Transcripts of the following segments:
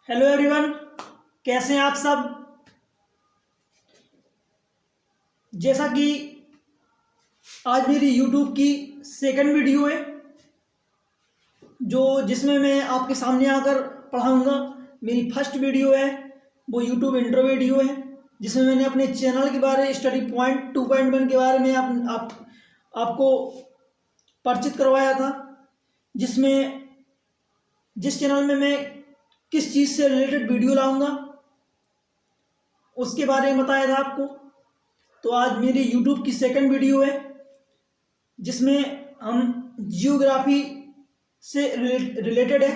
Hello everyone, कैसे हैं आप सब। जैसा कि आज मेरी यूट्यूब की सेकंड वीडियो है जो जिसमें मैं आपके सामने आकर पढ़ाऊंगा। मेरी फर्स्ट वीडियो है वो यूट्यूब इंट्रो वीडियो है जिसमें मैंने अपने चैनल के बारे स्टडी पॉइंट 2.1 के बारे में आपको परिचित करवाया था, जिसमें जिस चैनल में मैं किस चीज़ से रिलेटेड वीडियो लाऊंगा उसके बारे में बताया था आपको। तो आज मेरी यूट्यूब की सेकंड वीडियो है जिसमें हम जियोग्राफी से रिलेटेड है,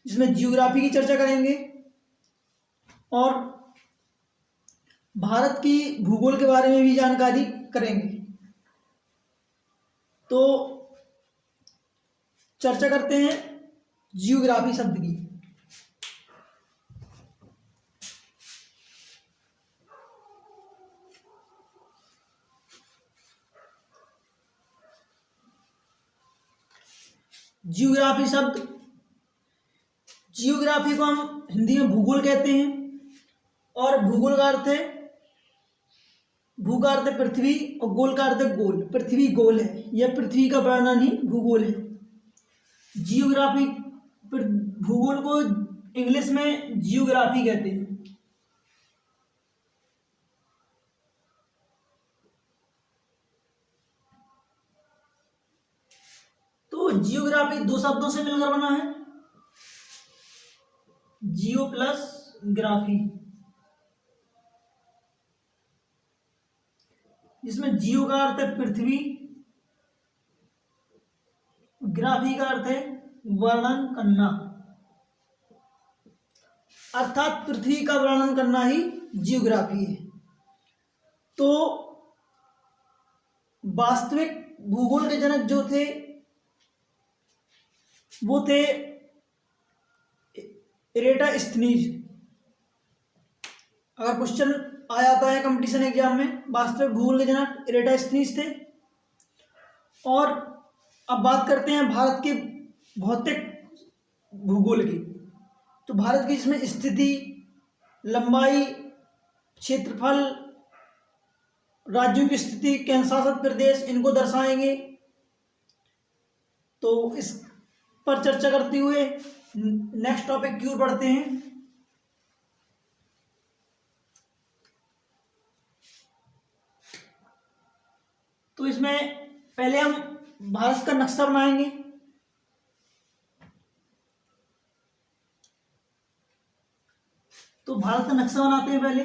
जिसमें जियोग्राफी की चर्चा करेंगे और भारत की भूगोल के बारे में भी जानकारी करेंगे। तो चर्चा करते हैं जियोग्राफी शब्द की। जियोग्राफी शब्द, जियोग्राफी को हम हिंदी में भूगोल कहते हैं और भूगोल का अर्थ है, भू का अर्थ है पृथ्वी और गोल का अर्थ है गोल। पृथ्वी गोल है, यह पृथ्वी का वर्णन ही भूगोल है। जियोग्राफी, भूगोल को इंग्लिश में जियोग्राफी कहते हैं। तो जियोग्राफी दो शब्दों से मिलकर बना है, जियो प्लस ग्राफी, जिसमें जियो का अर्थ है पृथ्वी, ग्राफी का अर्थ है वर्णन करना, अर्थात पृथ्वी का वर्णन करना ही जियोग्राफी है। तो वास्तविक भूगोल के जनक जो थे वो थे इरेटास्थनीज। अगर क्वेश्चन आ जाता है कंपटीशन एग्जाम में, वास्तविक भूगोल के जनक इरेटास्थनीज थे। और अब बात करते हैं भारत के भौतिक भूगोल की। तो भारत की इसमें स्थिति, लंबाई, क्षेत्रफल, राज्यों की स्थिति, केंद्र शासित प्रदेश, इनको दर्शाएंगे। तो इस पर चर्चा करते हुए नेक्स्ट टॉपिक की ओर बढ़ते हैं। तो इसमें पहले हम भारत का नक्शा बनाएंगे। तो भारत का नक्शा बनाते हैं पहले।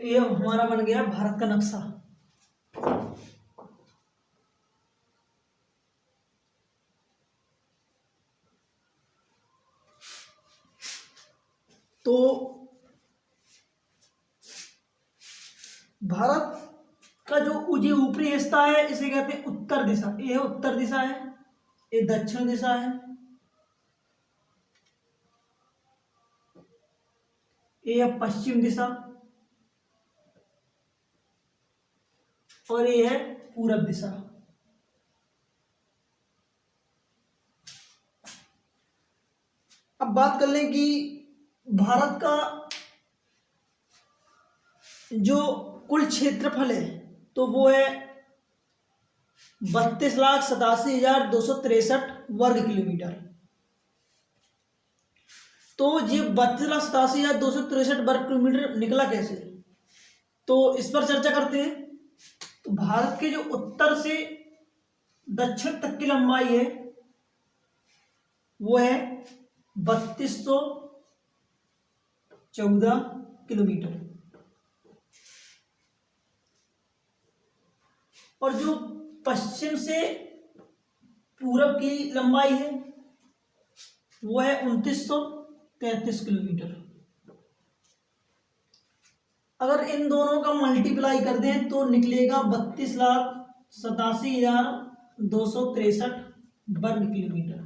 ये हमारा बन गया भारत का नक्शा। तो भारत का जो ऊपरी हिस्सा है इसे कहते हैं उत्तर दिशा। ये उत्तर दिशा है, ये दक्षिण दिशा है, ये है पश्चिम दिशा और ये है पूरब दिशा। अब बात कर लें कि भारत का जो कुल क्षेत्रफल है तो वो है 32,87,263 वर्ग किलोमीटर। तो ये 32,87,263 वर्ग किलोमीटर निकला कैसे, तो इस पर चर्चा करते हैं। तो भारत के जो उत्तर से दक्षिण तक की लंबाई है वो है 3214 किलोमीटर। और जो पश्चिम से पूरब की लंबाई है वो है 2933 किलोमीटर। अगर इन दोनों का मल्टीप्लाई कर दें तो निकलेगा 32,87,263 वर्ग किलोमीटर।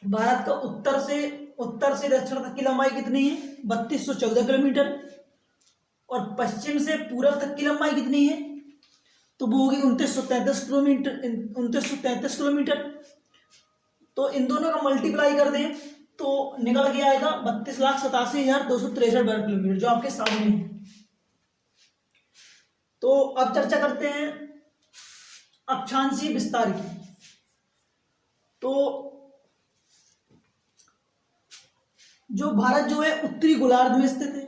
भारत का उत्तर से दक्षिण तक की लंबाई कितनी है? 3214 किलोमीटर। और पश्चिम से पूरब तक की लंबाई कितनी है? तो वो होगी 2933 किलोमीटर। 2933 किलोमीटर। तो इन दोनों का मल्टीप्लाई कर दें तो निकल के आएगा 32,87,263 वर्ग किलोमीटर, जो आपके सामने है। तो अब चर्चा करते हैं अक्षांशीय विस्तार की। तो जो भारत जो है उत्तरी गोलार्ध में स्थित है।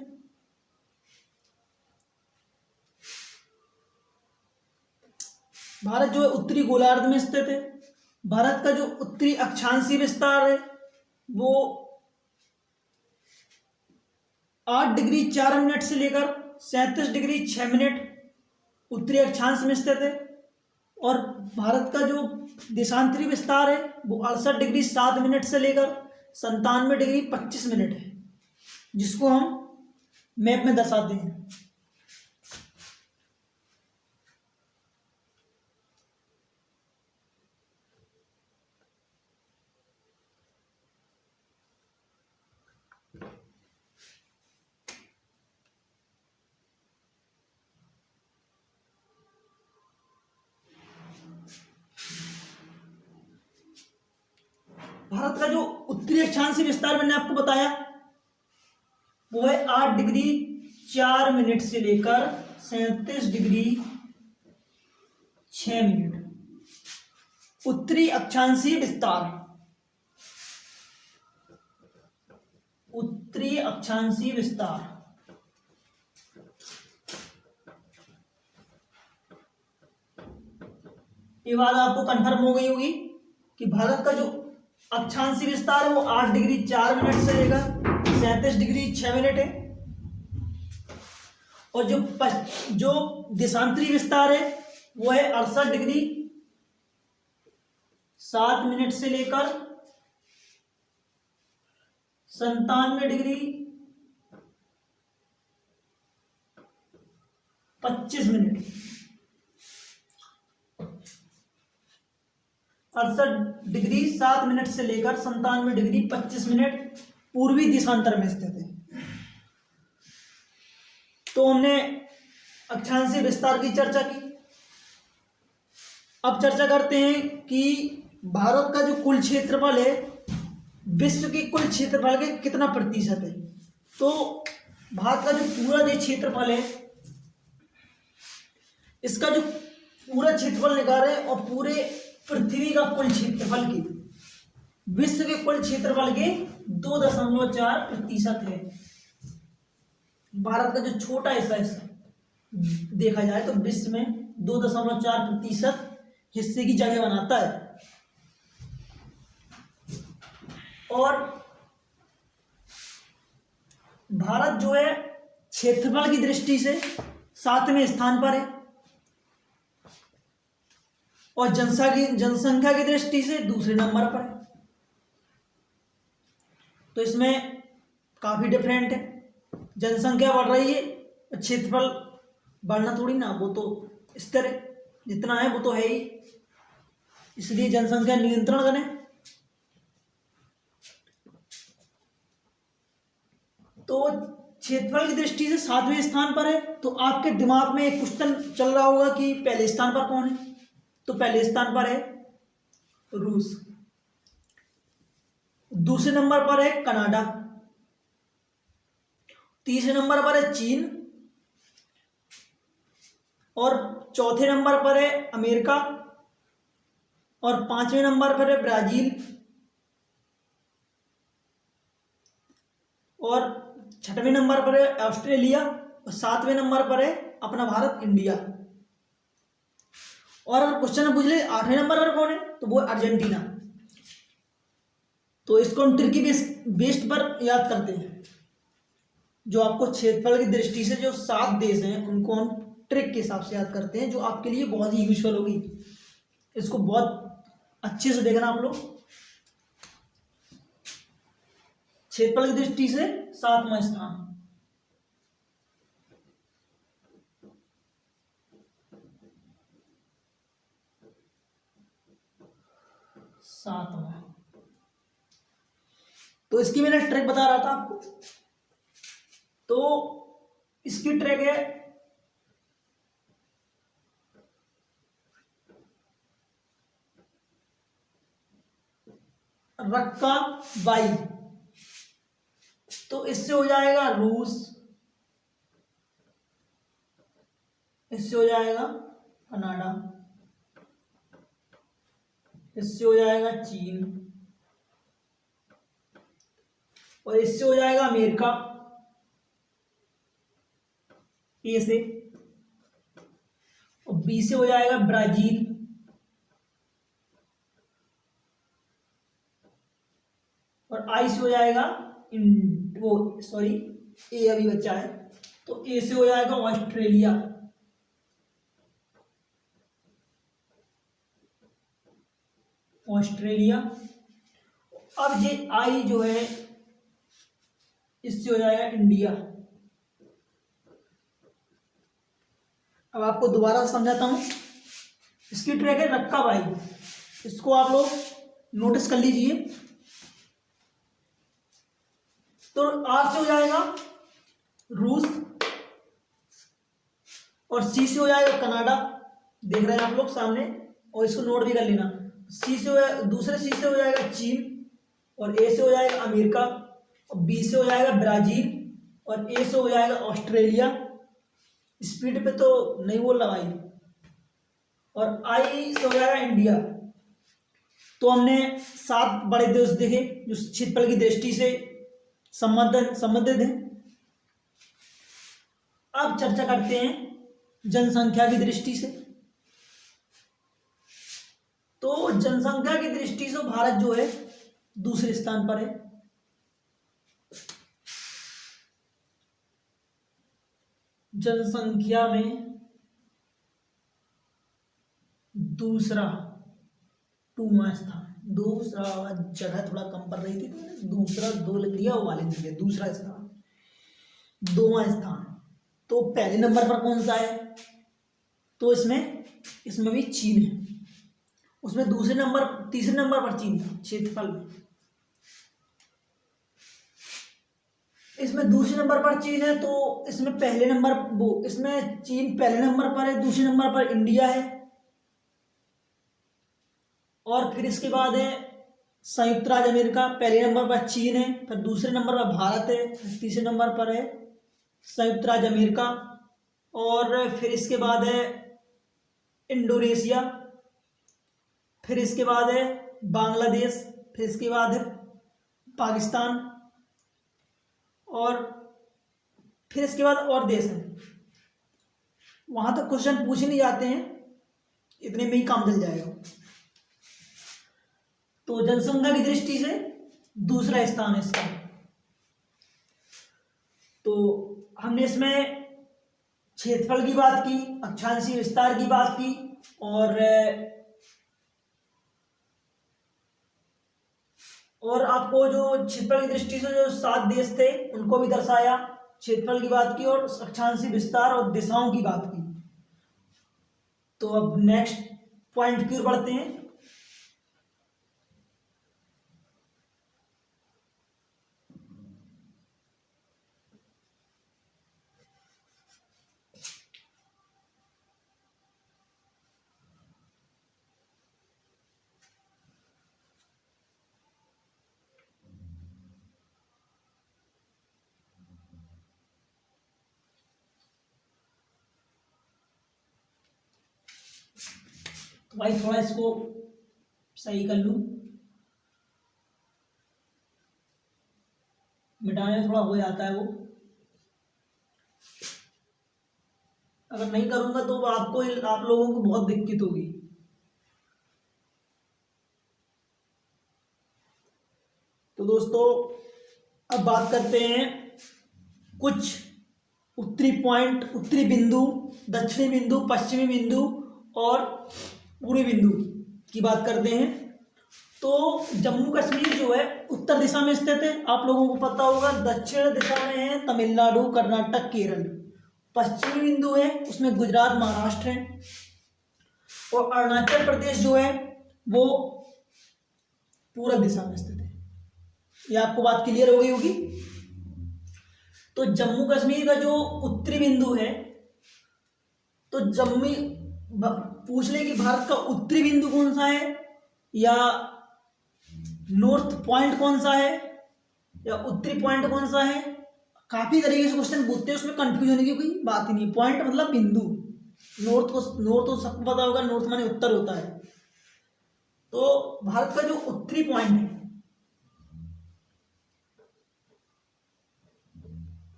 भारत जो है उत्तरी गोलार्ध में स्थित है। भारत का जो उत्तरी अक्षांशीय विस्तार है वो 8 डिग्री 4 मिनट से लेकर 37 डिग्री 6 मिनट उत्तरी अक्षांश में स्थित है। और भारत का जो देशांतरी विस्तार है वो 68 डिग्री 7 मिनट से लेकर 97 डिग्री 25 मिनट है, जिसको हम मैप में दर्शाते हैं। भारत का जो उत्तरी अक्षांशीय विस्तार मैंने आपको बताया वो है 8 डिग्री 4 मिनट से लेकर 37 डिग्री 6 मिनट उत्तरी अक्षांशीय विस्तार। उत्तरी अक्षांशीय विस्तार। ये बात आपको कंफर्म हो गई होगी कि भारत का जो अक्षांशीय विस्तार है वो 8 डिग्री 4 मिनट से लेकर 37 डिग्री 6 मिनट है। और जो देशांतरी विस्तार है वो है 68 डिग्री 7 मिनट से लेकर 97 डिग्री 25 मिनट। 68 डिग्री 7 मिनट से लेकर 97 डिग्री 25 मिनट पूर्वी देशांतर में स्थित है। तो हमने अक्षांशीय विस्तार की चर्चा की। अब चर्चा करते हैं कि भारत का जो कुल क्षेत्रफल है विश्व के कुल क्षेत्रफल के कितना प्रतिशत है। तो भारत का जो पूरा जो क्षेत्रफल है इसका जो पूरा क्षेत्रफल निकाल रहे हैं और पूरे पृथ्वी का कुल क्षेत्रफल की विश्व के कुल क्षेत्रफल के 2.4% है। भारत का जो छोटा हिस्सा देखा जाए तो विश्व में 2.4% हिस्से की जगह बनाता है। और भारत जो है क्षेत्रफल की दृष्टि से 7वें स्थान पर है और जनसंख्या की दृष्टि से दूसरे नंबर पर है। तो इसमें काफी डिफरेंट है। जनसंख्या बढ़ रही है, क्षेत्रफल बढ़ना थोड़ी ना, वो तो स्थिर है, जितना है वो तो है ही, इसलिए जनसंख्या नियंत्रण करें। तो क्षेत्रफल की दृष्टि से 7वें स्थान पर है। तो आपके दिमाग में एक क्वेश्चन चल रहा होगा कि पहले स्थान पर कौन है। तो पहले स्थान पर है रूस, दूसरे नंबर पर है कनाडा, तीसरे नंबर पर है चीन और चौथे नंबर पर है अमेरिका और 5वें नंबर पर है ब्राजील और 6वें नंबर पर है ऑस्ट्रेलिया और 7वें नंबर पर है अपना भारत, इंडिया। और अगर क्वेश्चन में पूछ ले 8वें नंबर पर कौन है, तो वो अर्जेंटीना। तो इसको हम ट्रिकी बेस्ड पर याद करते हैं। जो आपको क्षेत्रफल की दृष्टि से जो 7 देश हैं उनको हम ट्रिक के हिसाब से याद करते हैं, जो आपके लिए बहुत ही यूजफुल होगी। इसको बहुत अच्छे से देखना आप लोग। क्षेत्रफल की दृष्टि से 7वां स्थान, सातवां। तो इसकी मैंने ट्रिक बता रहा था आपको। तो इसकी ट्रिक है रक्का बाई। तो इससे हो जाएगा रूस, इससे हो जाएगा कनाडा, इससे हो जाएगा चीन, और इससे हो जाएगा अमेरिका, ए से, और बी से हो जाएगा ब्राजील, और आई से हो जाएगा वो सॉरी ए अभी बचा है, तो ए से हो जाएगा ऑस्ट्रेलिया, ऑस्ट्रेलिया। अब ये आई जो है इससे हो जाएगा इंडिया। अब आपको दोबारा समझाता हूं। इसकी ट्रिक है रक्का बाई। इसको आप लोग नोटिस कर लीजिए। तो आर से हो जाएगा रूस, और सी से हो जाएगा कनाडा, देख रहे हैं आप लोग सामने, और इसको नोट भी कर लेना। सी से दूसरे सी से हो जाएगा चीन, और ए से हो जाएगा अमेरिका, और बी से हो जाएगा ब्राजील, और ए से हो जाएगा ऑस्ट्रेलिया। स्पीड पे तो नहीं बोल रहा भाई। और आई से हो जाएगा इंडिया। तो हमने 7 बड़े देश देखे जो क्षेत्रफल की दृष्टि से संबंधित हैं। अब चर्चा करते हैं जनसंख्या की दृष्टि से। तो जनसंख्या की दृष्टि से भारत जो है दूसरे स्थान पर है। जनसंख्या में दूसरा 2वां स्थान। दूसरा जगह थोड़ा कम पड़ रही थी तो मैंने दूसरा 2 लिख दिया, वो वाले दिया दूसरा स्थान, 2वां स्थान। तो पहले नंबर पर कौन सा है, तो इसमें भी चीन है। उसमें तीसरे नंबर पर चीन था क्षेत्रफल में। इसमें दूसरे नंबर पर चीन है, तो इसमें इसमें चीन पहले नंबर पर है, दूसरे नंबर पर इंडिया है, और फिर इसके बाद है संयुक्त राज्य अमेरिका। पहले नंबर पर चीन है, फिर दूसरे नंबर पर भारत है, तीसरे नंबर पर है संयुक्त राज्य अमेरिका, और फिर इसके बाद है इंडोनेशिया, फिर इसके बाद है बांग्लादेश, फिर इसके बाद है पाकिस्तान, और फिर इसके बाद और देश हैं। वहां तक क्वेश्चन पूछ ही नहीं जाते हैं, इतने में ही काम चल जाएगा। तो जनसंख्या की दृष्टि से दूसरा स्थान है इसका। तो हमने इसमें क्षेत्रफल की बात की, अक्षांशीय विस्तार की बात की, और आपको जो क्षेत्रफल की दृष्टि से जो 7 देश थे उनको भी दर्शाया, क्षेत्रफल की बात की, और अक्षांशीय विस्तार और दिशाओं की बात की। तो अब नेक्स्ट पॉइंट की ओर बढ़ते हैं। तो भाई थोड़ा इसको सही कर लूं, मिटाने में थोड़ा हो जाता है वो। अगर नहीं करूंगा तो आपको आप लोगों को बहुत दिक्कत होगी। तो दोस्तों अब बात करते हैं कुछ उत्तरी पॉइंट, उत्तरी बिंदु, दक्षिणी बिंदु, पश्चिमी बिंदु और पूर्वी बिंदु की बात करते हैं। तो जम्मू कश्मीर जो है उत्तर दिशा में स्थित है, आप लोगों को पता होगा। दक्षिण दिशा में है तमिलनाडु, कर्नाटक, केरल। पश्चिमी बिंदु है उसमें गुजरात, महाराष्ट्र है। और अरुणाचल प्रदेश जो है वो पूरब दिशा में स्थित है। ये आपको बात क्लियर हो गई होगी। तो जम्मू कश्मीर का जो उत्तरी बिंदु है, तो जम्मू पूछ ले कि भारत का उत्तरी बिंदु कौन सा है, या नॉर्थ पॉइंट कौन सा है, या उत्तरी पॉइंट कौन सा है। काफी तरीके से क्वेश्चन पूछते हैं, उसमें कंफ्यूज होने की कोई बात ही नहीं। पॉइंट मतलब बिंदु। नॉर्थ तो सबको पता होगा, नॉर्थ माने उत्तर होता है। तो भारत का जो उत्तरी पॉइंट है,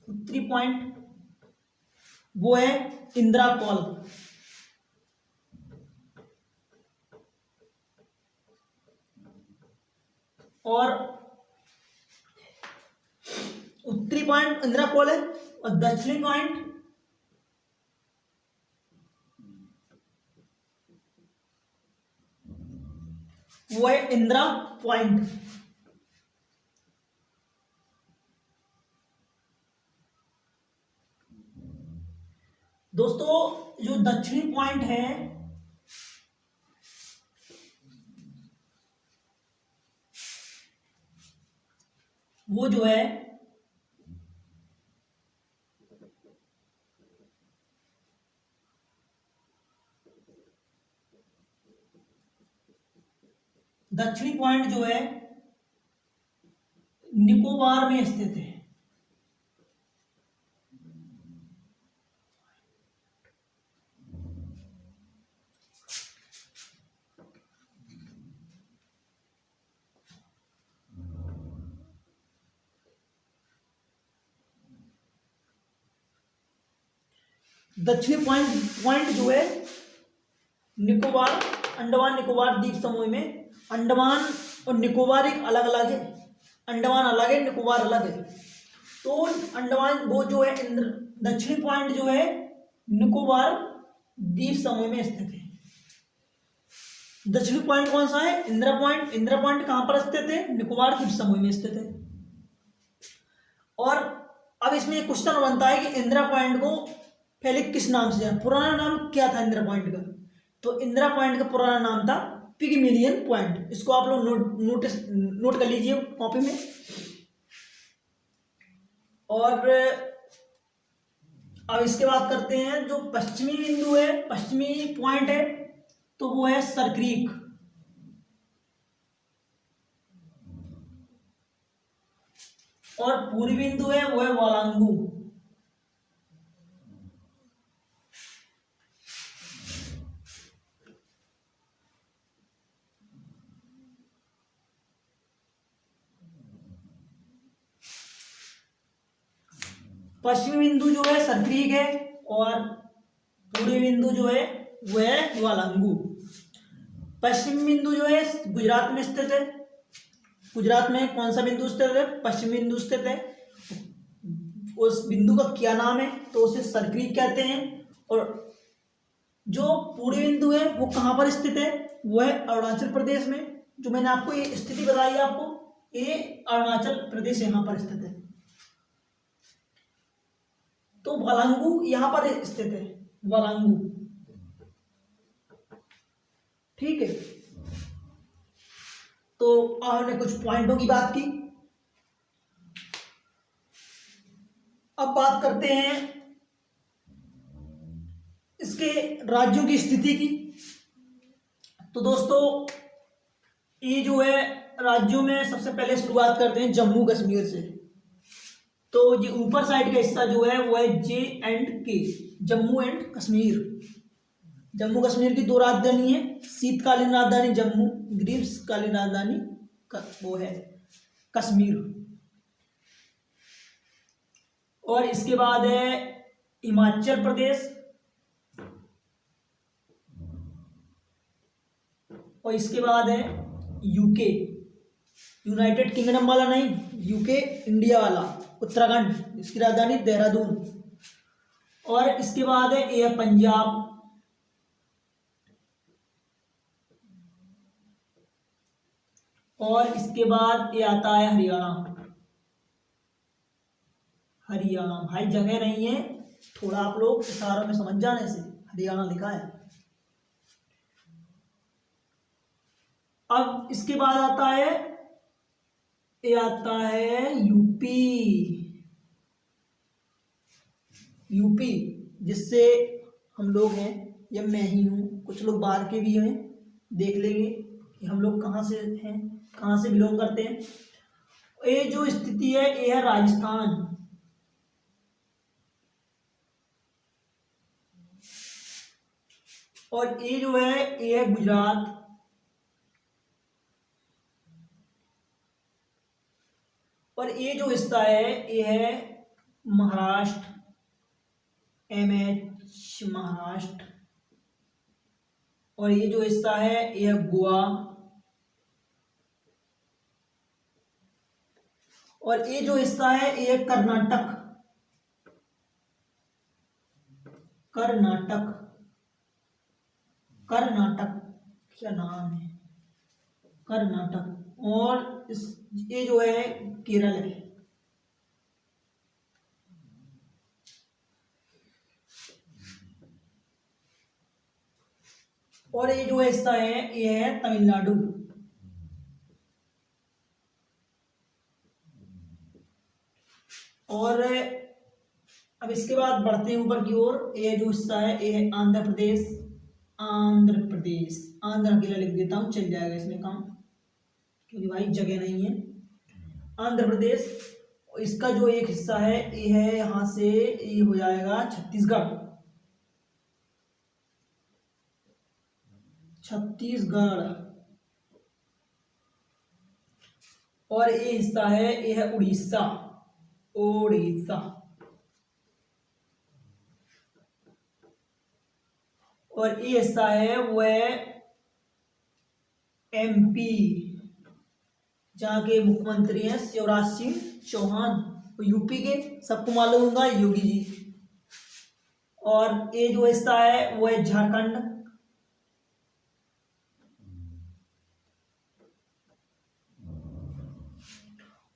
उत्तरी पॉइंट वो है इंदिरा कॉल। और उत्तरी पॉइंट इंदिरा कॉल है, और दक्षिणी पॉइंट वो है इंदिरा पॉइंट। दोस्तों जो दक्षिणी पॉइंट है वो जो है दक्षिणी पॉइंट जो है निकोबार में स्थित है। दक्षिणी पॉइंट जो है निकोबार, अंडमान निकोबार द्वीप समूह में। अंडमान और निकोबार एक अलग अलग है, अंडमान अलग है, निकोबार अलग है। तो अंडमान वो जो है दक्षिणी पॉइंट जो है निकोबार द्वीप समूह में स्थित है। दक्षिणी पॉइंट कौन सा है? इंदिरा पॉइंट। इंदिरा पॉइंट कहां पर स्थित है? निकोबार द्वीप समूह में स्थित है। और अब इसमें एक क्वेश्चन बनता है कि इंदिरा पॉइंट को पहले किस नाम से जाना, पुराना नाम क्या था इंदिरा पॉइंट का? तो इंदिरा पॉइंट का पुराना नाम था पिगमिलियन पॉइंट। इसको आप लोग नोट कर लीजिए कॉपी में। और अब इसके बाद करते हैं जो पश्चिमी बिंदु है, पश्चिमी पॉइंट है, तो वो है सरक्रीक। और पूर्वी बिंदु है वो है वालांगू। पश्चिमी बिंदु जो है सरक्रीक है, और पूर्वी बिंदु जो है वो है वालांगू। पश्चिमी बिंदु जो है गुजरात में स्थित है। गुजरात में कौन सा बिंदु स्थित है? पश्चिमी बिंदु स्थित है। उस बिंदु का क्या नाम है? तो उसे सरक्रीक कहते हैं। और जो पूर्वी बिंदु है वो कहां पर स्थित है? वो है अरुणाचल प्रदेश में। जो मैंने आपको ये स्थिति बताई, आपको ये अरुणाचल प्रदेश यहां पर स्थित है। तो वालांगू यहां पर स्थित है, वालांगू। ठीक है। तो हमने कुछ पॉइंटों की बात की। अब बात करते हैं इसके राज्यों की स्थिति की। तो दोस्तों ये जो है राज्यों में सबसे पहले शुरुआत करते हैं जम्मू कश्मीर से। तो ये ऊपर साइड का हिस्सा जो है वो है J&K, जम्मू एंड कश्मीर। जम्मू कश्मीर की दो राजधानी है, शीतकालीन राजधानी जम्मू, ग्रीष्मकालीन राजधानी वो है कश्मीर। और इसके बाद है हिमाचल प्रदेश, और इसके बाद है यूके, यूनाइटेड किंगडम वाला नहीं, यूके इंडिया वाला, उत्तराखंड, इसकी राजधानी देहरादून। और इसके बाद है ये पंजाब, और इसके बाद ये आता है हरियाणा। हरियाणा भाई जगह नहीं है, थोड़ा आप लोग इशारों में समझ जाने से हरियाणा लिखा है। अब इसके बाद आता है, ये आता है यूपी। यूपी जिससे हम लोग हैं, या मैं ही हूँ, कुछ लोग बाहर के भी हैं, देख लेंगे कि हम लोग कहाँ से हैं, कहाँ से बिलोंग करते हैं। ये जो स्थिति है ये है राजस्थान। और ये जो है ये है गुजरात। और ये जो हिस्सा है ये है महाराष्ट्र, MH महाराष्ट्र। और ये जो हिस्सा है ये है गोवा। और ये जो हिस्सा है ये है कर्नाटक। कर्नाटक, कर्नाटक क्या नाम है, कर्नाटक। और इस ये जो है केरल है। और ये जो हिस्सा है ये है तमिलनाडु। और अब इसके बाद बढ़ते हैं ऊपर की ओर। ये जो हिस्सा है ये है आंध्र प्रदेश। आंध्र प्रदेश, आंध्र अकेला लिख देता हूँ, चल जाएगा इसमें काम, क्योंकि भाई जगह नहीं है। आंध्र प्रदेश, इसका जो एक हिस्सा है ये है यहाँ से, ये हो जाएगा छत्तीसगढ़। छत्तीसगढ़। और ये हिस्सा है ये है उड़ीसा। उड़ीसा। और ये हिस्सा है वो है MP, जहाँ के मुख्यमंत्री हैं शिवराज सिंह चौहान। यूपी के सबको मालूम होगा, योगी जी। और ये जो हिस्सा है वो है झारखंड।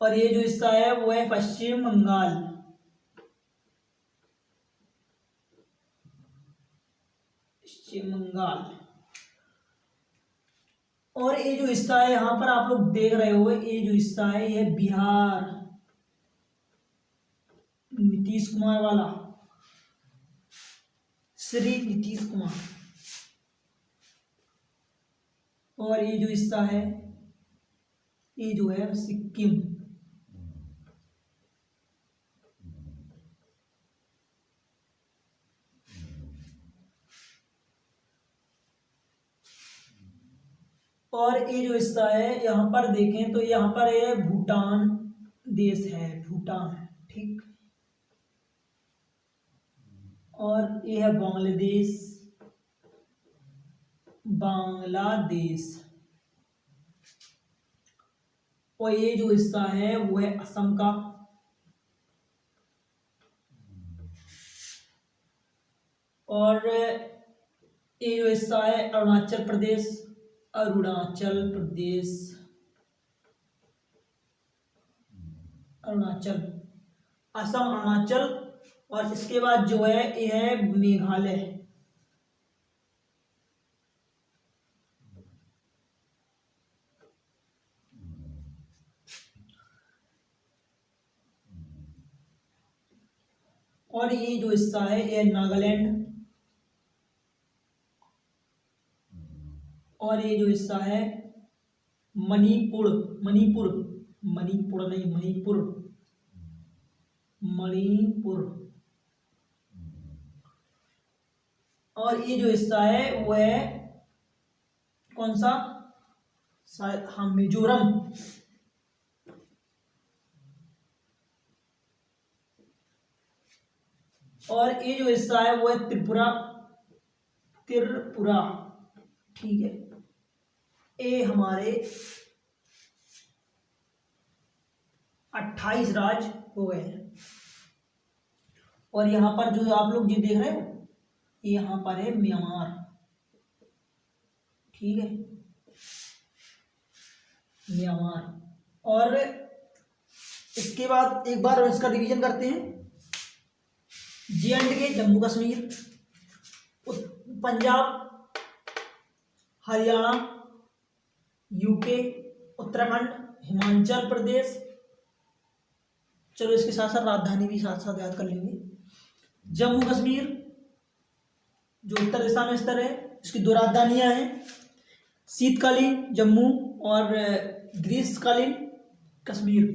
और ये जो हिस्सा है वो है पश्चिम बंगाल। पश्चिम बंगाल। और ये जो हिस्सा है यहाँ पर आप लोग देख रहे हो, ये जो हिस्सा है ये बिहार, नीतीश कुमार वाला, श्री नीतीश कुमार। और ये जो हिस्सा है ये जो है सिक्किम। और ये जो हिस्सा है यहाँ पर देखें तो यहाँ पर ये भूटान देश है, भूटान, ठीक। और ये है बांग्लादेश, बांग्लादेश। और ये जो हिस्सा है वो है असम का। और ये जो हिस्सा है अरुणाचल प्रदेश, अरुणाचल प्रदेश, अरुणाचल, असम, अरुणाचल। और इसके बाद जो है ये है मेघालय। और ये जो हिस्सा है ये नागालैंड। और ये जो हिस्सा है मणिपुर, मणिपुर, मणिपुर नहीं, मणिपुर, मणिपुर। और ये जो हिस्सा है वो है कौन सा, शायद हाँ मिजोरम। और ये जो हिस्सा है वो है त्रिपुरा, त्रिपुरा, ठीक है। ये हमारे 28 राज्य हो गए हैं। और यहाँ पर जो आप लोग जो देख रहे हो, यहाँ पर है म्यांमार, ठीक है, म्यांमार। और इसके बाद एक बार इसका रिवीजन करते हैं। J&K Jammu Kashmir, Punjab, Haryana, UK, Uttarakhand, Himachal Pradesh. चलो इसके साथ साथ राजधानी भी साथ साथ याद कर लेंगे। जम्मू कश्मीर जो उत्तर दिशा में स्थित है, इसकी 2 राजधानियां हैं, शीतकालीन जम्मू और ग्रीष्मकालीन कश्मीर।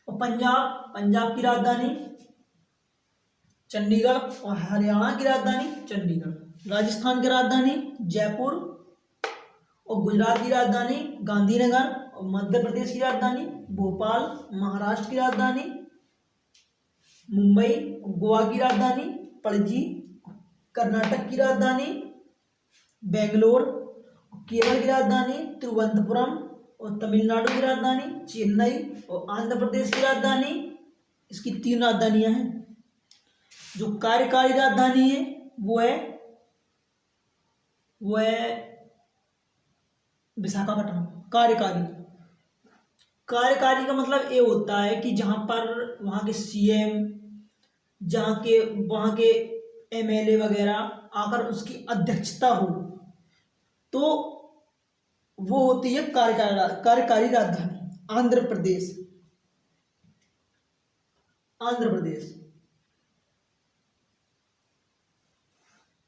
और पंजाब की राजधानी चंडीगढ़ और हरियाणा की राजधानी चंडीगढ़। राजस्थान की राजधानी जयपुर और गुजरात की राजधानी गांधीनगर और मध्य प्रदेश की राजधानी भोपाल, महाराष्ट्र की राजधानी मुंबई, गोवा की राजधानी पणजी, कर्नाटक की राजधानी बेंगलोर, केरल की राजधानी तिरुवनंतपुरम और तमिलनाडु की राजधानी चेन्नई और आंध्र प्रदेश की राजधानी, इसकी 3 राजधानियां हैं। जो कार्यकारी राजधानी है वो है विशाखापट्टनम। कार्यकारी का मतलब ये होता है कि जहां पर वहां के सीएम, वहां के एमएलए वगैरह आकर उसकी अध्यक्षता हो, तो वो होती है कार्यकारी राजधानी। आंध्र प्रदेश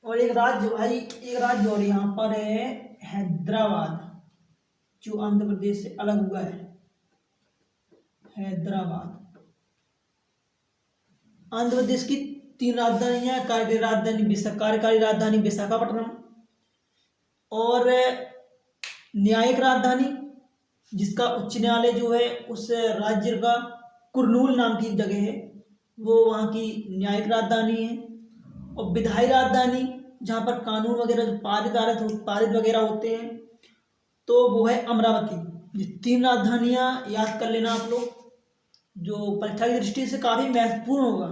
और एक राज्य और यहाँ पर है हैदराबाद, जो आंध्र प्रदेश से अलग हुआ है। हैदराबाद आंध्र प्रदेश की 3 राजधानियां, कार्यकारी राजधानी विशाखापट्टनम और न्यायिक राजधानी, जिसका उच्च न्यायालय जो है उस राज्य का कुर्नूल नाम की जगह है, वो वहाँ की न्यायिक राजधानी है। और विधायी राजधानी, जहाँ पर कानून वगैरह जो पारित वगैरह होते हैं, तो वो है अमरावती। ये 3 राजधानियां याद कर लेना आप लोग, जो परीक्षा की दृष्टि से काफी महत्वपूर्ण होगा।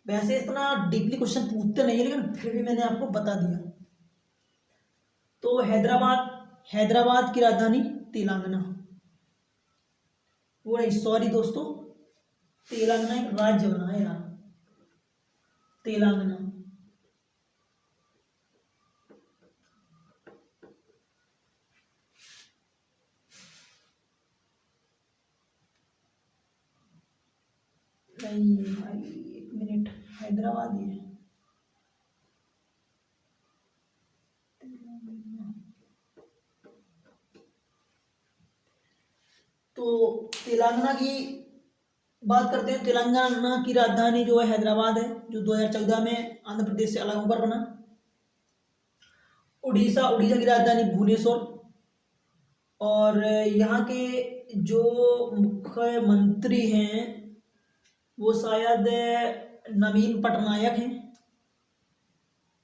वैसे इतना डीपली क्वेश्चन पूछते नहीं है, लेकिन फिर भी मैंने आपको बता दिया। तो हैदराबाद की राजधानी तेलंगाना, वो नहीं, सॉरी दोस्तों, तेलंगाना एक राज्य बना है यार, तेलंगाना। नहीं भाई, 1 मिनट, हैदराबाद ही है। तो तेलंगाना की बात करते हैं। तेलंगाना की राजधानी जो है हैदराबाद है, जो 2014 में आंध्र प्रदेश से अलग होकर बना। उड़ीसा की राजधानी भुवनेश्वर। और यहाँ के जो मुख्यमंत्री हैं वो शायद नवीन पटनायक हैं।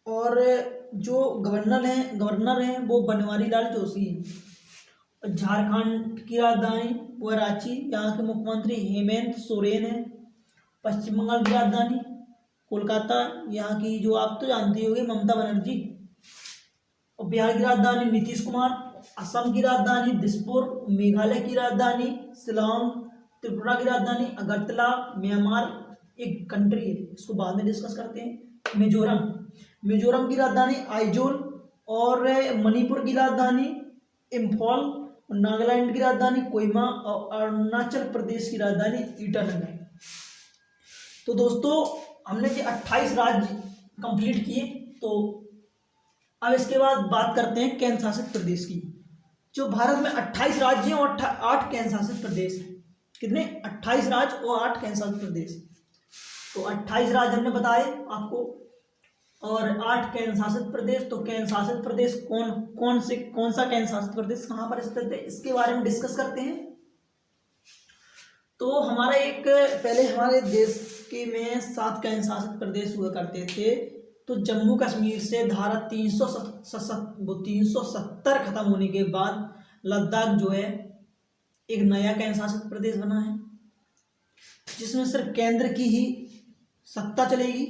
और जो गवर्नर हैं वो बनवारी लाल जोशी हैं। और झारखंड की राजधानी वो है रांची, यहाँ के मुख्यमंत्री हेमंत सोरेन है। पश्चिम बंगाल की राजधानी कोलकाता, यहाँ की जो आप तो जानते होंगे ममता बनर्जी। और बिहार की राजधानी नीतीश कुमार। असम की राजधानी दिसपुर। मेघालय की राजधानी शिलांग। त्रिपुरा की राजधानी अगरतला। म्यांमार एक कंट्री है, इसको बाद में डिस्कस करते हैं। मिजोरम की राजधानी आइजोल। और मणिपुर की राजधानी इम्फॉल। नागालैंड की राजधानी कोहिमा। और अरुणाचल प्रदेश की राजधानी ईटानगर। तो दोस्तों हमने जो 28 राज्य कंप्लीट किए, तो अब इसके बाद बात करते हैं केंद्र शासित प्रदेश की। जो भारत में 28 राज्य हैं और 8 केंद्र शासित प्रदेश हैं। कितने? 28 राज्य और 8 केंद्र शासित प्रदेश। तो 28 राज्य हमने बताए आपको और 8 केंद्र शासित प्रदेश। तो केंद्र शासित प्रदेश कौन सा केंद्र शासित प्रदेश कहाँ पर स्थित है, इसके बारे में डिस्कस करते हैं। तो पहले हमारे देश के में 7 केंद्र शासित प्रदेश हुआ करते थे। तो जम्मू कश्मीर से धारा 370 खत्म होने के बाद लद्दाख जो है एक नया केंद्र शासित प्रदेश बना है, जिसमें सिर्फ केंद्र की ही सत्ता चलेगी।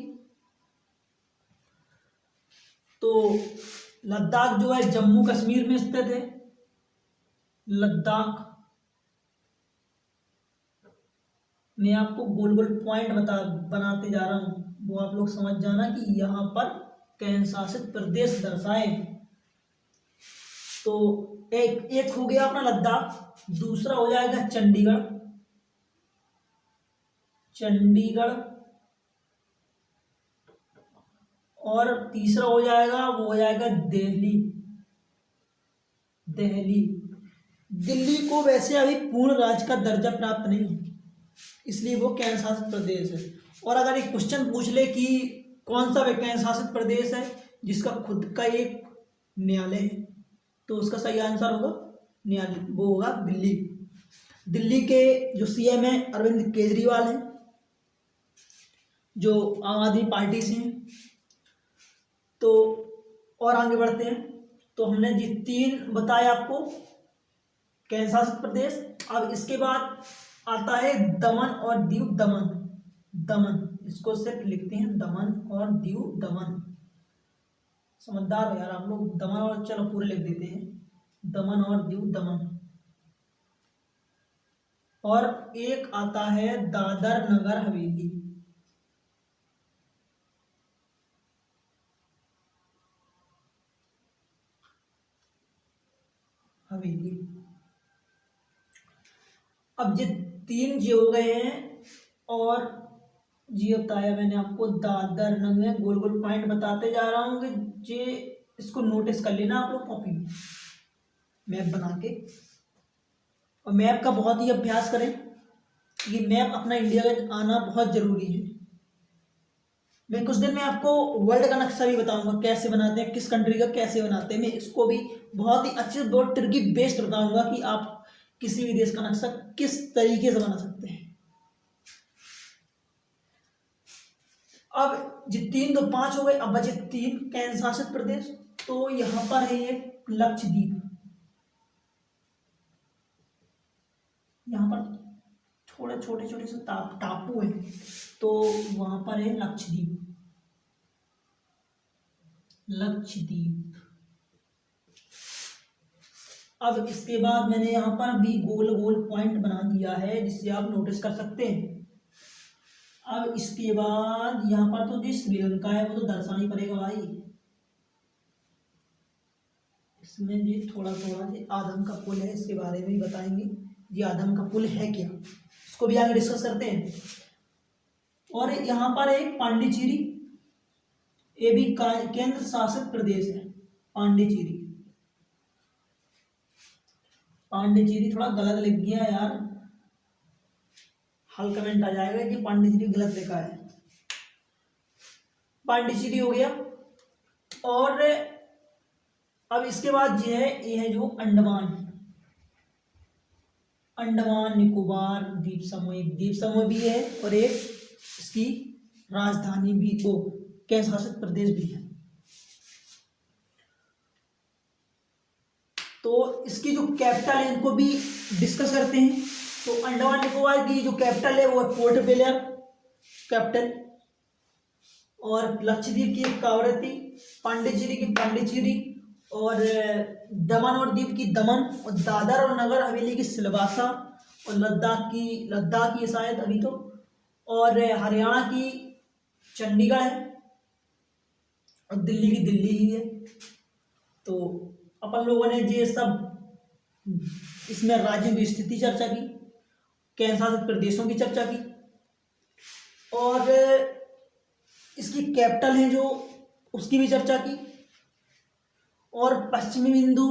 तो लद्दाख जो है जम्मू कश्मीर में स्थित है। लद्दाख मैं आपको गोल गोल पॉइंट बनाते जा रहा हूं, वो आप लोग समझ जाना कि यहाँ पर केंद्र शासित प्रदेश दर्शाए। तो एक हो गया अपना लद्दाख, दूसरा हो जाएगा चंडीगढ़। चंडीगढ़ और तीसरा हो जाएगा, वो हो जाएगा दिल्ली। दिल्ली दिल्ली को वैसे अभी पूर्ण राज्य का दर्जा प्राप्त नहीं है, इसलिए वो केंद्र शासित प्रदेश है। और अगर एक क्वेश्चन पूछ ले कि कौन सा केंद्र शासित प्रदेश है जिसका खुद का एक न्यायालय है, तो उसका सही आंसर होगा न्यायालय, वो होगा दिल्ली। दिल्ली के जो सीएम है अरविंद केजरीवाल हैं, जो आम आदमी पार्टी से हैं। तो और आगे बढ़ते हैं। तो हमने जी 3 बताए आपको केंद्र शासित प्रदेश। अब इसके बाद आता है दमन और दीव दमन। दमन, इसको सिर्फ लिखते हैं दमन और दीव दमन। समझदार हो यार आप लोग, दमन और चलो पूरे लिख देते हैं, दमन और दीव दमन। और एक आता है दादर नगर हवेली। हवेली। अब ये 3 जी हो गए हैं। और जी बताया मैंने आपको दादर नगर, गोल गोल पॉइंट बताते जा रहा हूँ कि जे इसको नोटिस कर लेना आप लोग कॉपी में मैप बना के। और मैप का बहुत ही अभ्यास करें, ये मैप अपना इंडिया का आना बहुत जरूरी है। मैं कुछ दिन में आपको वर्ल्ड का नक्शा भी बताऊंगा कैसे बनाते हैं, किस कंट्री का कैसे बनाते हैं। मैं इसको भी बहुत ही अच्छे से बहुत ट्रिकी बेस्ड बताऊंगा कि आप किसी भी देश का नक्शा किस तरीके से बना सकते हैं। अब जी 3 तो 5 हो गए, अब बचे 3 केंद्र शासित प्रदेश। तो यहां पर है एक लक्षद्वीप। यहाँ पर थोड़े छोटे छोटे से टापू है, तो वहां पर है लक्षद्वीप। लक्षद्वीप। अब इसके बाद मैंने यहाँ पर भी गोल गोल पॉइंट बना दिया है जिससे आप नोटिस कर सकते हैं। अब इसके बाद यहाँ पर तो जो श्रीलंका है वो तो दर्शाना ही पड़ेगा भाई। इसमें जी थोड़ा थोड़ा जी आदम का पुल है, इसके बारे में भी बताएंगे। जी आदम का पुल है क्या, इसको भी आगे डिस्कस करते हैं। और यहाँ पर एक पांडिचेरी, ये भी केंद्र शासित प्रदेश है। पांडिचेरी। पांडिचेरी थोड़ा गलत लिख गया यार, हल कमेंट आ जाएगा कि पांडिचेरी गलत लिखा है। पांडिचेरी हो गया। और अब इसके बाद ये है जो अंडमान। अंडमान निकोबार द्वीप समूह, एक द्वीप समूह भी है और एक इसकी राजधानी भी, वो केंद्र शासित प्रदेश भी है। तो इसकी जो कैपिटल है इनको भी डिस्कस करते हैं। तो अंडमान निकोबार की जो कैपिटल है वो है पोर्ट ब्लेयर कैपिटल, और लक्षद्वीप की कावरती, पांडिचेरी की पांडिचेरी, और दमन और दीव की दमन, और दादर और नगर हवेली की सिलवासा, और लद्दाख की शायद अभी तो, और हरियाणा की चंडीगढ़ है, और दिल्ली की दिल्ली ही है। तो अपन लोगों ने ये सब इसमें राज्यों की स्थिति चर्चा की, केंद्र शासित प्रदेशों की चर्चा की, और इसकी कैपिटल है जो उसकी भी चर्चा की, और पश्चिमी बिंदु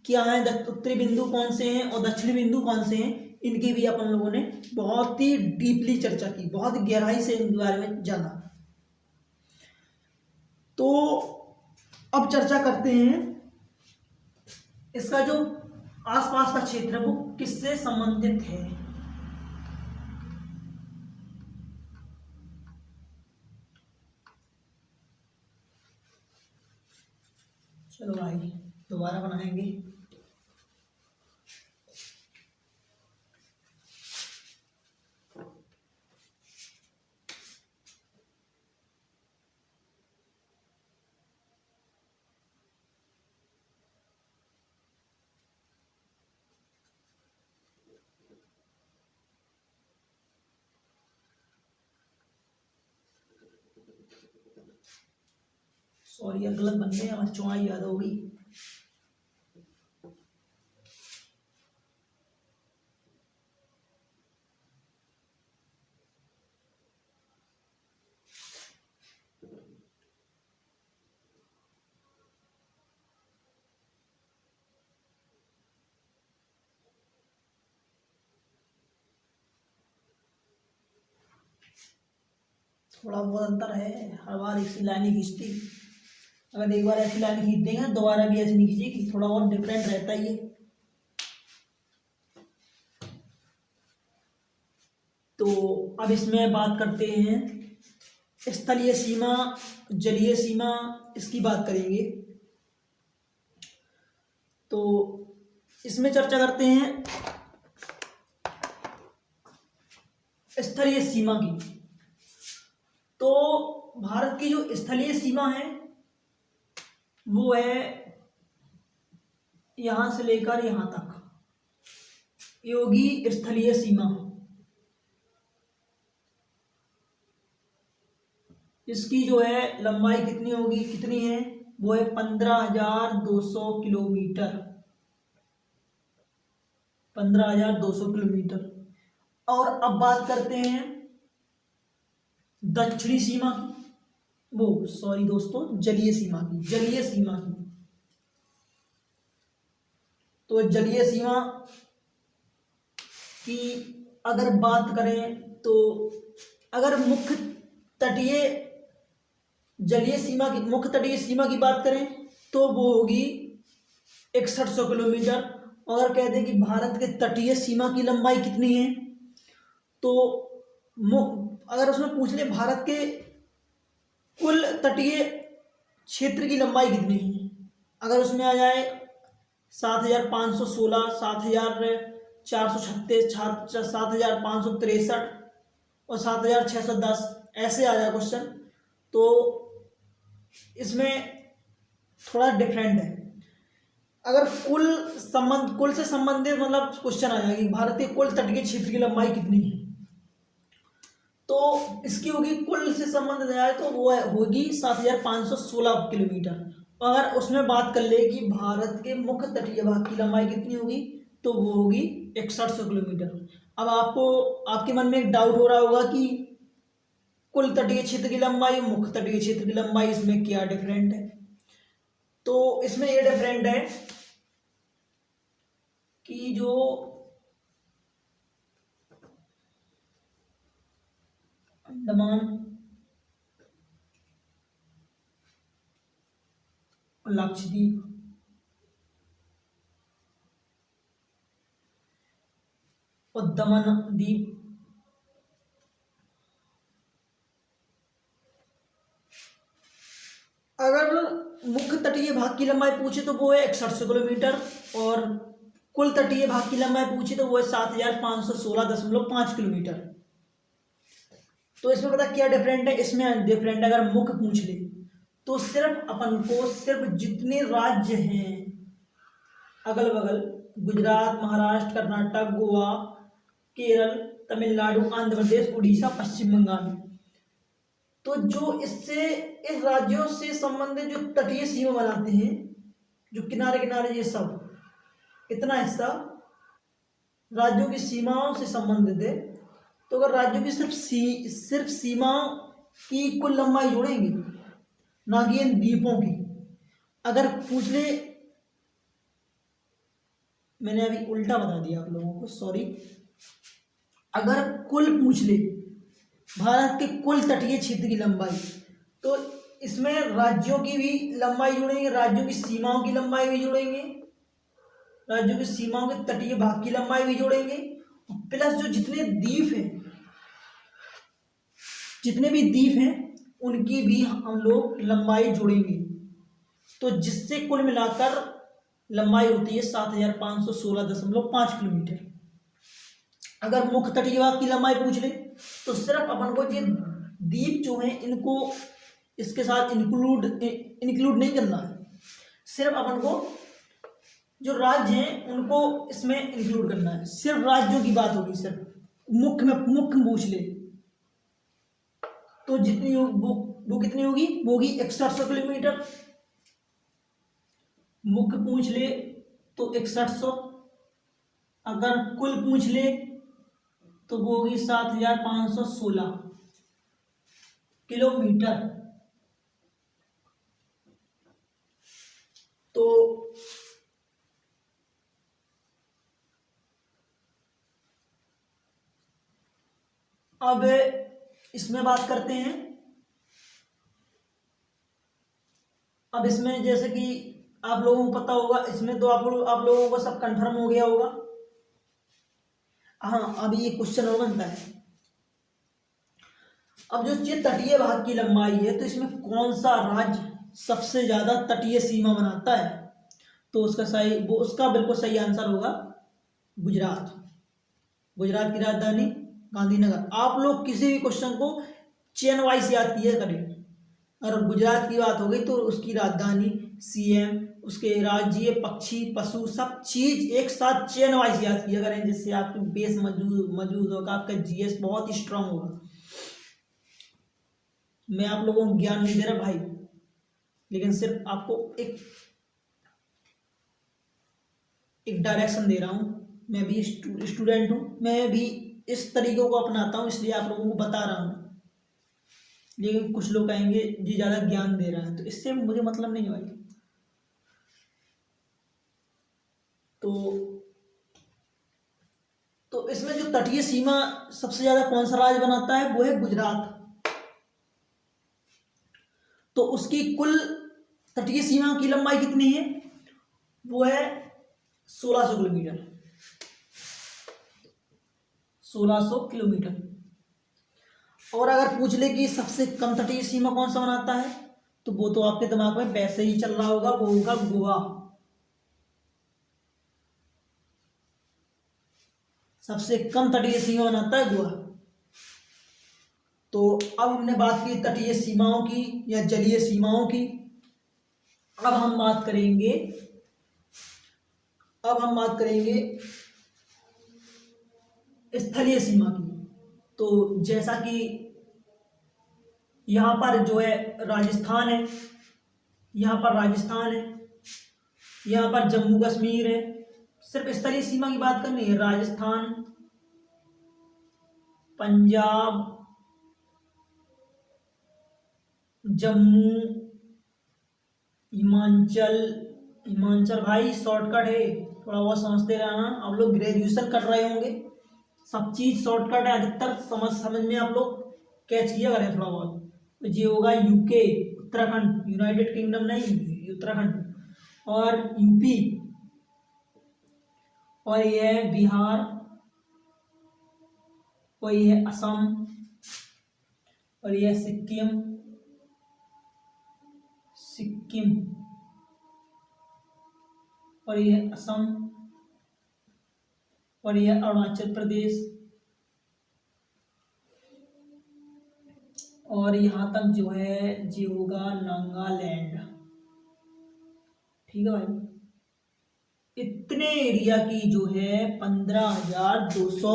क्या है, उत्तरी बिंदु कौन से हैं और दक्षिणी बिंदु कौन से हैं, इनकी भी अपन लोगों ने बहुत ही डीपली चर्चा की, बहुत गहराई से इनके बारे में जाना। तो अब चर्चा करते हैं इसका जो आसपास का क्षेत्र है वो किससे संबंधित है। चलो भाई दोबारा बनाएंगे। सॉरी यार, गलत बन गए, हमारी चौड़ाई ज़्यादा हो गई। थोड़ा बहुत अंतर है, हर बार एक सी लाइन ही खींचती। अगर एक बार ऐसी लाइन खींच देंगे दोबारा भी ऐसी नहीं खींचेगी, थोड़ा और डिफरेंट रहता ही है। तो अब इसमें बात करते हैं स्थलीय सीमा, जलीय सीमा, इसकी बात करेंगे। तो इसमें चर्चा करते हैं स्थलीय सीमा की। तो भारत की जो स्थलीय सीमा है वो है यहां से लेकर यहां तक, ये होगी स्थलीय सीमा। इसकी जो है लंबाई कितनी होगी, कितनी है, वो है 15,200 किलोमीटर। 15,200 किलोमीटर। और अब बात करते हैं दक्षिणी सीमा की, वो सॉरी दोस्तों, जलीय सीमा की, जलीय सीमा की। तो जलीय सीमा की अगर बात करें तो अगर मुख्य तटीय जलीय सीमा की, मुख्य तटीय सीमा की बात करें तो वो होगी 6100 किलोमीटर। अगर कहते हैं कि भारत के तटीय सीमा की लंबाई कितनी है, तो अगर उसमें पूछ ले भारत के कुल तटीय क्षेत्र की लंबाई कितनी है, अगर उसमें आ जाए 7,516, 7,436, 7,563 और 7,610, ऐसे आ जाए क्वेश्चन, तो इसमें थोड़ा डिफरेंट है। अगर कुल से संबंधित मतलब क्वेश्चन आ जाएगी भारतीय कुल तटीय क्षेत्र की लंबाई कितनी है, तो इसकी होगी कुल से संबंधित आए तो वो होगी 7,516 किलोमीटर। अगर उसमें बात कर ले कि भारत के मुख्य तटीय भाग की लंबाई कितनी होगी, तो वो होगी 6100 किलोमीटर। अब आपको आपके मन में एक डाउट हो रहा होगा कि कुल तटीय क्षेत्र की लंबाई, मुख्य तटीय क्षेत्र की लंबाई, इसमें क्या डिफरेंट है। तो इसमें ये डिफरेंट है कि जो अंडमान और लक्षद्वीप और दमन द्वीप, अगर मुख्य तटीय भाग की लंबाई पूछे तो वो है 6100 किलोमीटर, और कुल तटीय भाग की लंबाई पूछे तो वो है 7,516.5 किलोमीटर। तो इसमें पता क्या डिफरेंट है, इसमें डिफरेंट है अगर मुख्य पूछ ले तो सिर्फ अपन को सिर्फ जितने राज्य हैं अगल बगल, गुजरात, महाराष्ट्र, कर्नाटक, गोवा, केरल, तमिलनाडु, आंध्र प्रदेश, उड़ीसा, पश्चिम बंगाल, तो जो इससे इस राज्यों से संबंधित जो तटीय सीमा बनाते हैं, जो किनारे किनारे ये सब, इतना हिस्सा राज्यों की सीमाओं से संबंधित है। तो अगर राज्यों की सिर्फ सीमाओं की कुल लंबाई जोड़ेंगे, ना कि इन द्वीपों की, अगर पूछ ले, मैंने अभी उल्टा बता दिया आप लोगों को, सॉरी। अगर कुल पूछ ले भारत के कुल तटीय क्षेत्र की लंबाई, तो इसमें राज्यों की भी लंबाई जोड़ेंगे, राज्यों की सीमाओं की लंबाई भी जोड़ेंगे, राज्यों की सीमाओं के तटीय भाग की लंबाई भी जोड़ेंगे, प्लस जो जितने द्वीप हैं, जितने भी द्वीप हैं उनकी भी हम लोग लंबाई जोड़ेंगे। तो जिससे कुल मिलाकर लंबाई होती है 7,516.5 किलोमीटर। अगर मुख्य तटीय भाग की लंबाई पूछ ले तो सिर्फ अपन को ये द्वीप जो है इनको इसके साथ इंक्लूड नहीं करना है, सिर्फ अपन को जो राज्य हैं उनको इसमें इंक्लूड करना है, सिर्फ राज्यों की बात होगी। सिर्फ मुख्य पूछ ले तो जितनी वो कितनी होगी, वो होगी 6100 किलोमीटर। मुख्य पूछ ले तो 6100, अगर कुल पूछ ले तो वो होगी 7,516 किलोमीटर। तो अब इसमें बात करते हैं। अब इसमें जैसे कि आप लोगों को पता होगा, इसमें तो आप लोगों को सब कंफर्म हो गया होगा। हाँ, अभी ये क्वेश्चन और बनता है। अब जो तटीय भाग की लंबाई है तो इसमें कौन सा राज्य सबसे ज्यादा तटीय सीमा बनाता है, तो उसका बिल्कुल सही आंसर होगा गुजरात। गुजरात की राजधानी गांधीनगर। आप लोग किसी भी क्वेश्चन को चेन वाइज याद किया करें। अगर गुजरात की बात हो गई तो उसकी राजधानी, सीएम, उसके राज्य, पक्षी, पशु, सब चीज एक साथ चेन वाइज याद किया करें, जिससे आपकी बेस मजबूत होगा, आपका जीएस बहुत ही स्ट्रांग होगा। मैं आप लोगों को ज्ञान नहीं दे रहा भाई, लेकिन सिर्फ आपको एक डायरेक्शन दे रहा हूं। मैं भी स्टूडेंट हूं, मैं भी इस तरीकों को अपनाता हूं, इसलिए आप लोगों को बता रहा हूं। लेकिन कुछ लोग कहेंगे जी ज्यादा ज्ञान दे रहा है, तो इससे मुझे मतलब नहीं है भाई। तो इसमें जो तटीय सीमा सबसे ज्यादा कौन सा राज्य बनाता है, वो है गुजरात। तो उसकी कुल तटीय सीमा की लंबाई कितनी है, वो है 1600 किलोमीटर। 1600 किलोमीटर। और अगर पूछ ले कि सबसे कम तटीय सीमा कौन सा बनाता है, तो वो तो आपके दिमाग में वैसे ही चल रहा होगा, वो होगा गोवा। सबसे कम तटीय सीमा बनाता है गोवा। तो अब हमने बात की तटीय सीमाओं की या जलीय सीमाओं की। अब हम बात करेंगे स्थलीय सीमा की। तो जैसा कि यहां पर जो है राजस्थान है, यहां पर जम्मू कश्मीर है। सिर्फ स्थलीय सीमा की बात करनी है, राजस्थान, पंजाब, जम्मू, हिमाचल भाई शॉर्टकट है, थोड़ा बहुत समझते रहना। आप लोग ग्रेजुएशन कर रहे होंगे, सब चीज शॉर्टकट है, अधिकतर समझ में आप लोग कैच किया करें थोड़ा बहुत। तो ये होगा यूके, उत्तराखंड, यूनाइटेड किंगडम नहीं, उत्तराखंड, और यूपी, और ये है बिहार, और ये है असम, और ये है सिक्किम, और ये है असम, और ये है अरुणाचल प्रदेश, और यहां तक जो है ये होगा नागालैंड। ठीक है भाई। इतने एरिया की जो है 15,200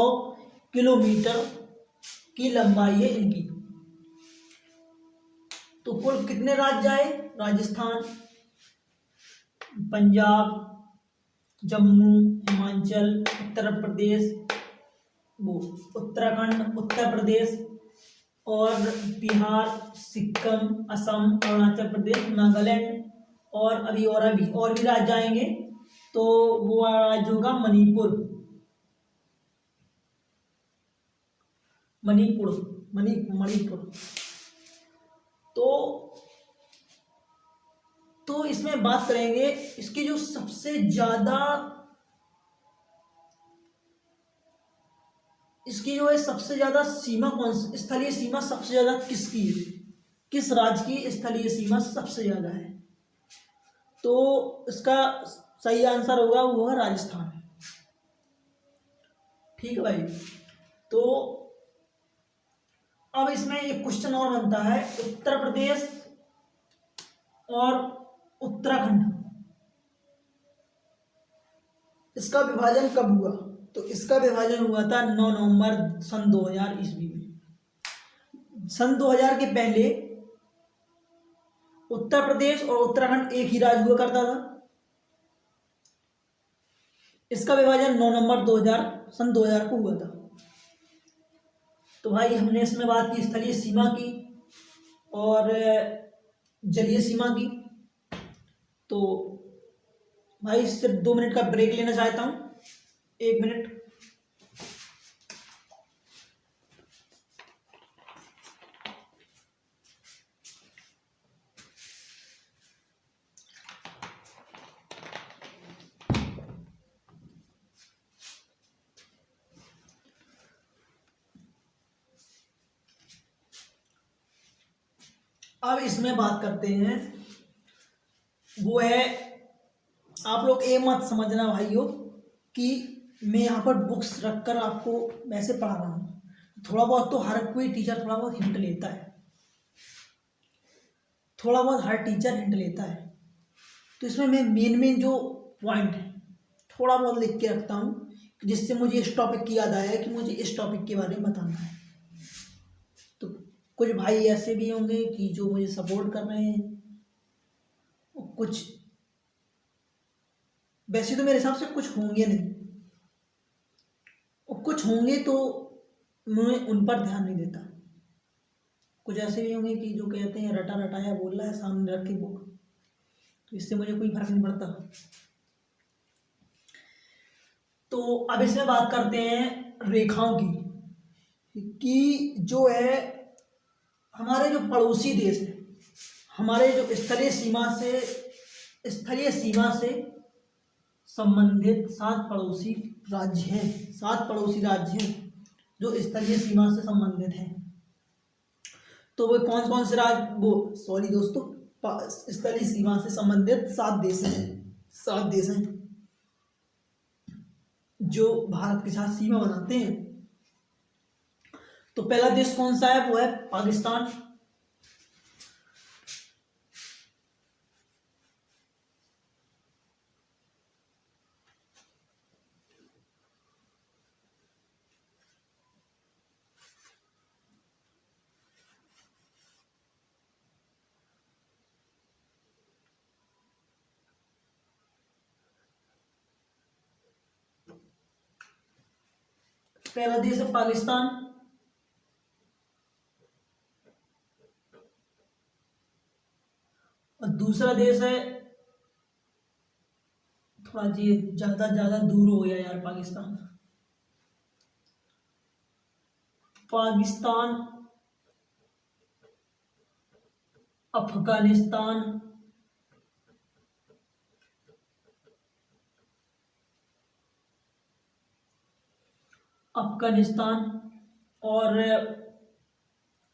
किलोमीटर की लंबाई है इनकी। तो कुल कितने राज्य आए, राजस्थान, पंजाब, जम्मू, हिमाचल, उत्तर प्रदेश, वो उत्तराखंड, उत्तर प्रदेश, और बिहार, सिक्किम, असम, अरुणाचल प्रदेश, नागालैंड, और भी राज्य आएंगे। तो वो राज्य होगा मणिपुर। तो इसमें बात करेंगे इसकी जो सबसे ज्यादा, इसकी जो है सबसे ज्यादा सीमा कौन सी, स्थलीय सीमा सबसे ज्यादा किसकी है, किस राज्य की स्थलीय सीमा सबसे ज्यादा है। तो इसका सही आंसर होगा वो है राजस्थान। ठीक है भाई। तो अब इसमें एक क्वेश्चन और बनता है, उत्तर प्रदेश और उत्तराखंड, इसका विभाजन कब हुआ? तो इसका विभाजन हुआ था 9 नवंबर सन 2000 ईस्वी में। सन 2000 के पहले उत्तर प्रदेश और उत्तराखंड एक ही राज्य हुआ करता था। इसका विभाजन 9 नवंबर 2000 सन 2000 को हुआ था। तो भाई हमने इसमें बात की स्थलीय सीमा की और जलीय सीमा की। तो भाई सिर्फ 2 मिनट का ब्रेक लेना चाहता हूं, 1 मिनट। अब इसमें बात करते हैं, वो है, आप लोग ये मत समझना भाइयों कि मैं यहाँ पर बुक्स रखकर आपको वैसे पढ़ा रहा हूँ। थोड़ा बहुत तो हर कोई टीचर थोड़ा बहुत हिंट लेता है, थोड़ा बहुत हर टीचर हिंट लेता है। तो इसमें मैं मेन जो पॉइंट है थोड़ा बहुत लिख के रखता हूँ, जिससे मुझे इस टॉपिक की याद आया कि मुझे इस टॉपिक के बारे में बताना है। तो कुछ भाई ऐसे भी होंगे कि जो मुझे सपोर्ट कर रहे हैं, कुछ वैसे तो मेरे हिसाब से कुछ होंगे नहीं, और कुछ होंगे तो मैं उन पर ध्यान नहीं देता। कुछ ऐसे भी होंगे कि जो कहते हैं रटा रटाया बोल रहा है सामने रख के बुक, तो इससे मुझे कोई फर्क नहीं पड़ता। तो अब इसमें बात करते हैं रेखाओं की, कि जो है हमारे जो पड़ोसी देश है, हमारे जो स्थलीय सीमा से संबंधित 7 पड़ोसी राज्य हैं, 7 पड़ोसी राज्य हैं जो स्थलीय सीमा से संबंधित हैं। तो वो कौन कौन से राज्य, वो सॉरी दोस्तों, स्थलीय सीमा से संबंधित 7 देश हैं, 7 देश हैं जो भारत के साथ सीमा बनाते हैं। तो पहला देश कौन सा है? वो है पाकिस्तान। पहला देश है पाकिस्तान। और दूसरा देश है, थोड़ा जी ज्यादा ज्यादा दूर हो गया यार, पाकिस्तान। पाकिस्तान, अफगानिस्तान, अफगानिस्तान, और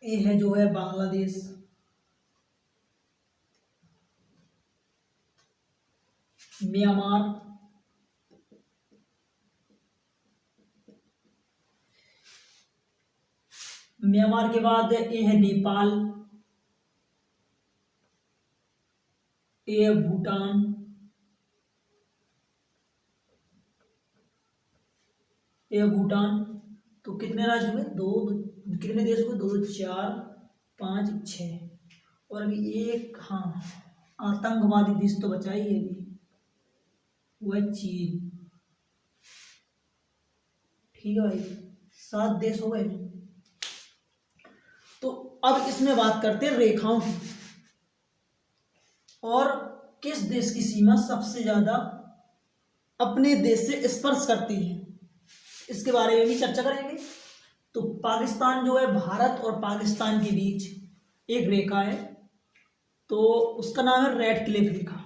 ये है जो है बांग्लादेश। म्यांमार, म्यांमार के बाद ये है नेपाल, ये है भूटान, ये है भूटान। तो कितने राज्य हुए? कितने देश हुए? 2 4 5 6, और अभी एक, हाँ, आतंकवादी देश तो बचा ही है अभी, वो है चीन। ठीक है भाई, 7 देश हो गए। तो अब इसमें बात करते हैं रेखाओं की, और किस देश की सीमा सबसे ज्यादा अपने देश से स्पर्श करती है, इसके बारे में भी चर्चा करेंगे। तो पाकिस्तान जो है, भारत और पाकिस्तान के बीच एक रेखा है, तो उसका नाम है रेड क्लिफ रेखा।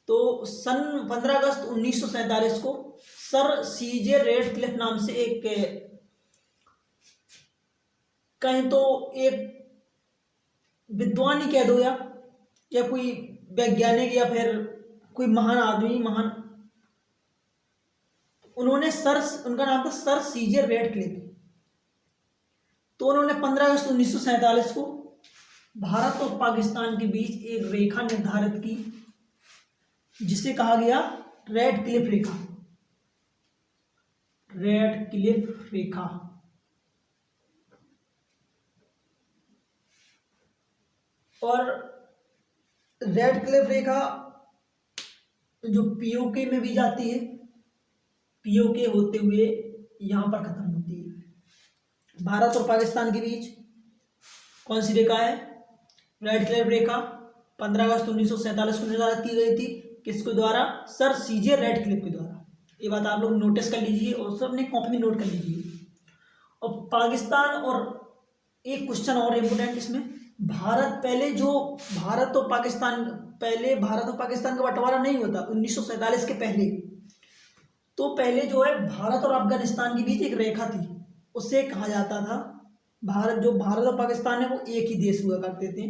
तो सन 15 अगस्त 1947 को सर सीजे रेड क्लिफ नाम से एक, कहें तो एक विद्वान ही कह दो या कोई वैज्ञानिक या फिर कोई महान आदमी, महान, उनका नाम था सर सीजे रेडक्लिफ। तो उन्होंने 15 अगस्त 1947 को भारत और पाकिस्तान के बीच एक रेखा निर्धारित की जिसे कहा गया रेड क्लिफ रेखा। रेड क्लिफ रेखा। और रेड क्लिफ रेखा जो पीओके में भी जाती है, पीओके होते हुए यहां पर खत्म होती है। भारत और पाकिस्तान के बीच कौन सी रेखा है? रेड क्लिफ रेखा। 15 अगस्त 1947 को निर्धारित की गई थी। किसके द्वारा? सर सीजे रेडक्लिफ के द्वारा। ये बात आप लोग नोटिस कर लीजिए और सब अपने कॉपी में नोट कर लीजिए। और पाकिस्तान, और एक क्वेश्चन और इम्पोर्टेंट इसमें, भारत और पाकिस्तान का बंटवारा नहीं होता 1947 के पहले। तो पहले जो है भारत और अफगानिस्तान के बीच एक रेखा थी, उसे कहा जाता था भारत और पाकिस्तान है वो एक ही देश हुआ करते थे,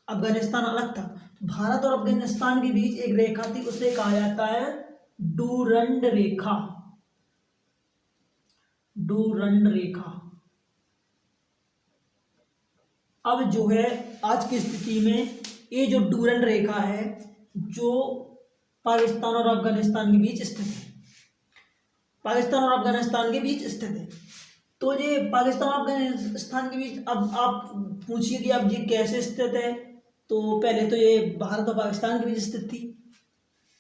अफगानिस्तान अलग था। भारत और अफगानिस्तान के बीच एक रेखा थी, उसे कहा जाता है डूरंड रेखा। डूरंड रेखा। अब जो है आज की स्थिति में ये जो डूरंड रेखा है जो पाकिस्तान और अफगानिस्तान के बीच स्थित है, पाकिस्तान और अफगानिस्तान के बीच स्थित है। तो ये पाकिस्तान और अफगानिस्तान के बीच, अब आप पूछिए कि अब ये कैसे स्थित है, तो पहले तो ये भारत और पाकिस्तान के बीच स्थित थी।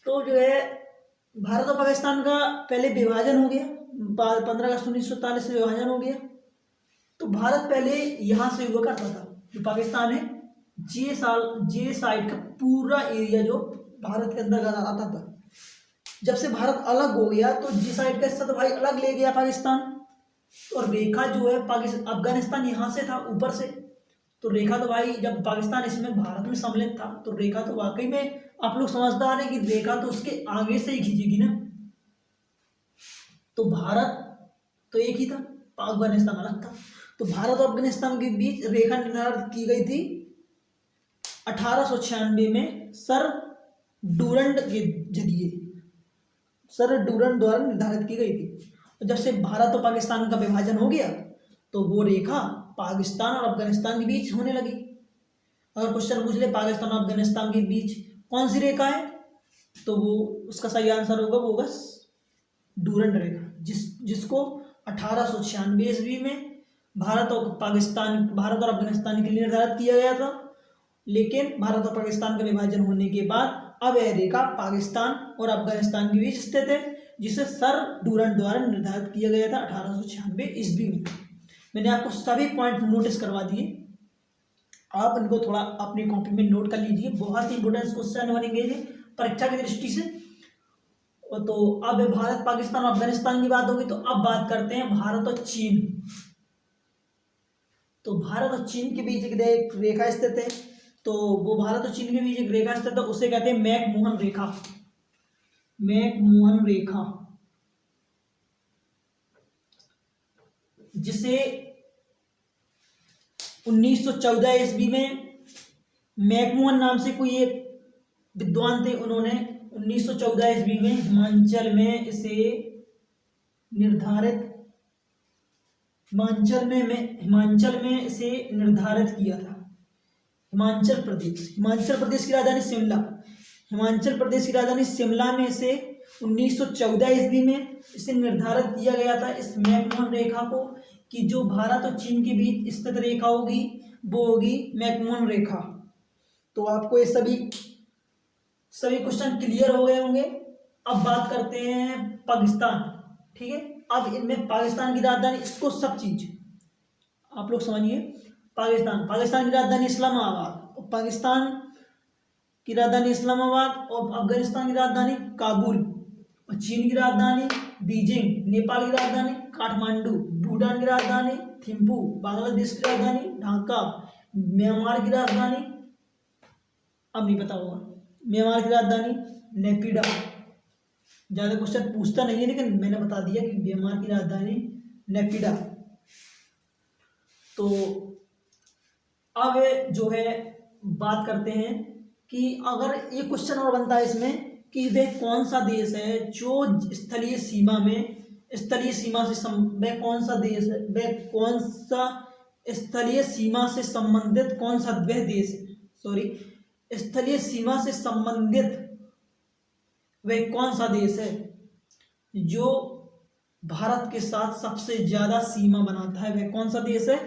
तो जो है भारत और पाकिस्तान का पहले विभाजन हो गया, 15 अगस्त 1947 से विभाजन हो गया। तो भारत पहले यहाँ से हुआ करता था, जो पाकिस्तान है जे साइड का पूरा एरिया जो भारत के अंदर आता था। जब से भारत अलग हो गया तो जी साइड का हिस्सा तो भाई अलग ले गया पाकिस्तान, और रेखा जो है अफगानिस्तान यहाँ से था ऊपर से, तो रेखा तो भाई जब पाकिस्तान इसमें भारत में सम्मिलित था तो रेखा तो वाकई में आप लोग समझदार है कि रेखा तो उसके आगे से ही खींचेगी ना। तो भारत तो एक ही था, अफगानिस्तान अलग था। तो भारत और अफगानिस्तान के बीच रेखा निर्धारित की गई थी 1896 में सर डूरंड के जरिए, सर डूरंड द्वारा निर्धारित की गई थी। जब से भारत और पाकिस्तान का विभाजन हो गया तो वो रेखा पाकिस्तान और अफगानिस्तान के बीच होने लगी। अगर क्वेश्चन पूछ ले पाकिस्तान और अफगानिस्तान के बीच कौन सी रेखा है, तो वो उसका सही आंसर होगा वो होगा डूरंड रेखा, जिसको 1896 ईस्वी में भारत और अफगानिस्तान के लिए निर्धारित किया गया था। लेकिन भारत और पाकिस्तान का विभाजन होने के बाद अब यह रेखा पाकिस्तान और अफगानिस्तान के बीच स्थित है, जिसे सर डूरंड द्वारा निर्धारित किया गया था 1896 ईस्वी में। मैंने आपको सभी पॉइंट नोटिस करवा दिए, आप इनको थोड़ा अपनी कॉपी में नोट कर लीजिए। बहुत ही इंपोर्टेंट क्वेश्चन बनेंगे परीक्षा की दृष्टि से। तो अब भारत, पाकिस्तान और अफगानिस्तान की बात होगी, तो अब बात करते हैं भारत और चीन। तो भारत और चीन के बीच एक रेखा स्थित है, तो वो भारत और चीन के बीच एक रेखा स्थित है, उसे कहते हैं मैकमोहन रेखा। मैकमोहन रेखा, जिसे 1914 ईस्वी में मैकमोहन नाम से कोई एक विद्वान थे, उन्होंने 1914 ईस्वी में हिमाचल में इसे निर्धारित किया था। हिमाचल प्रदेश की राजधानी शिमला में इसे 1914 ईस्वी में इसे निर्धारित किया गया था, इस मैकमोहन रेखा को, कि जो भारत और चीन के बीच स्थित रेखा होगी वो होगी मैकमोहन रेखा। तो आपको ये सभी क्वेश्चन क्लियर हो गए होंगे। अब बात करते हैं पाकिस्तान, ठीक है। अब इनमें पाकिस्तान की राजधानी, इसको सब चीज आप लोग समझिए। पाकिस्तान की राजधानी इस्लामाबाद, और अफगानिस्तान की राजधानी काबुल, और चीन की राजधानी बीजिंग, नेपाल की राजधानी काठमांडू, भूटान की राजधानी थिम्पू, बांग्लादेश की राजधानी ढाका, म्यांमार की राजधानी, अब नहीं पता होगा, म्यांमार की राजधानी नेपिडा। ज़्यादा क्वेश्चन पूछता नहीं है लेकिन मैंने बता दिया कि म्यांमार की राजधानी नेपिडा। तो अब जो है बात करते हैं कि अगर एक क्वेश्चन और बनता है इसमें कि वह कौन सा देश है जो स्थलीय सीमा से वह कौन सा देश है, वह कौन सा स्थलीय सीमा से संबंधित कौन सा वह देश है, सॉरी, स्थलीय सीमा से संबंधित वह कौन सा देश है जो भारत के साथ सबसे ज्यादा सीमा बनाता है, वह कौन सा देश है?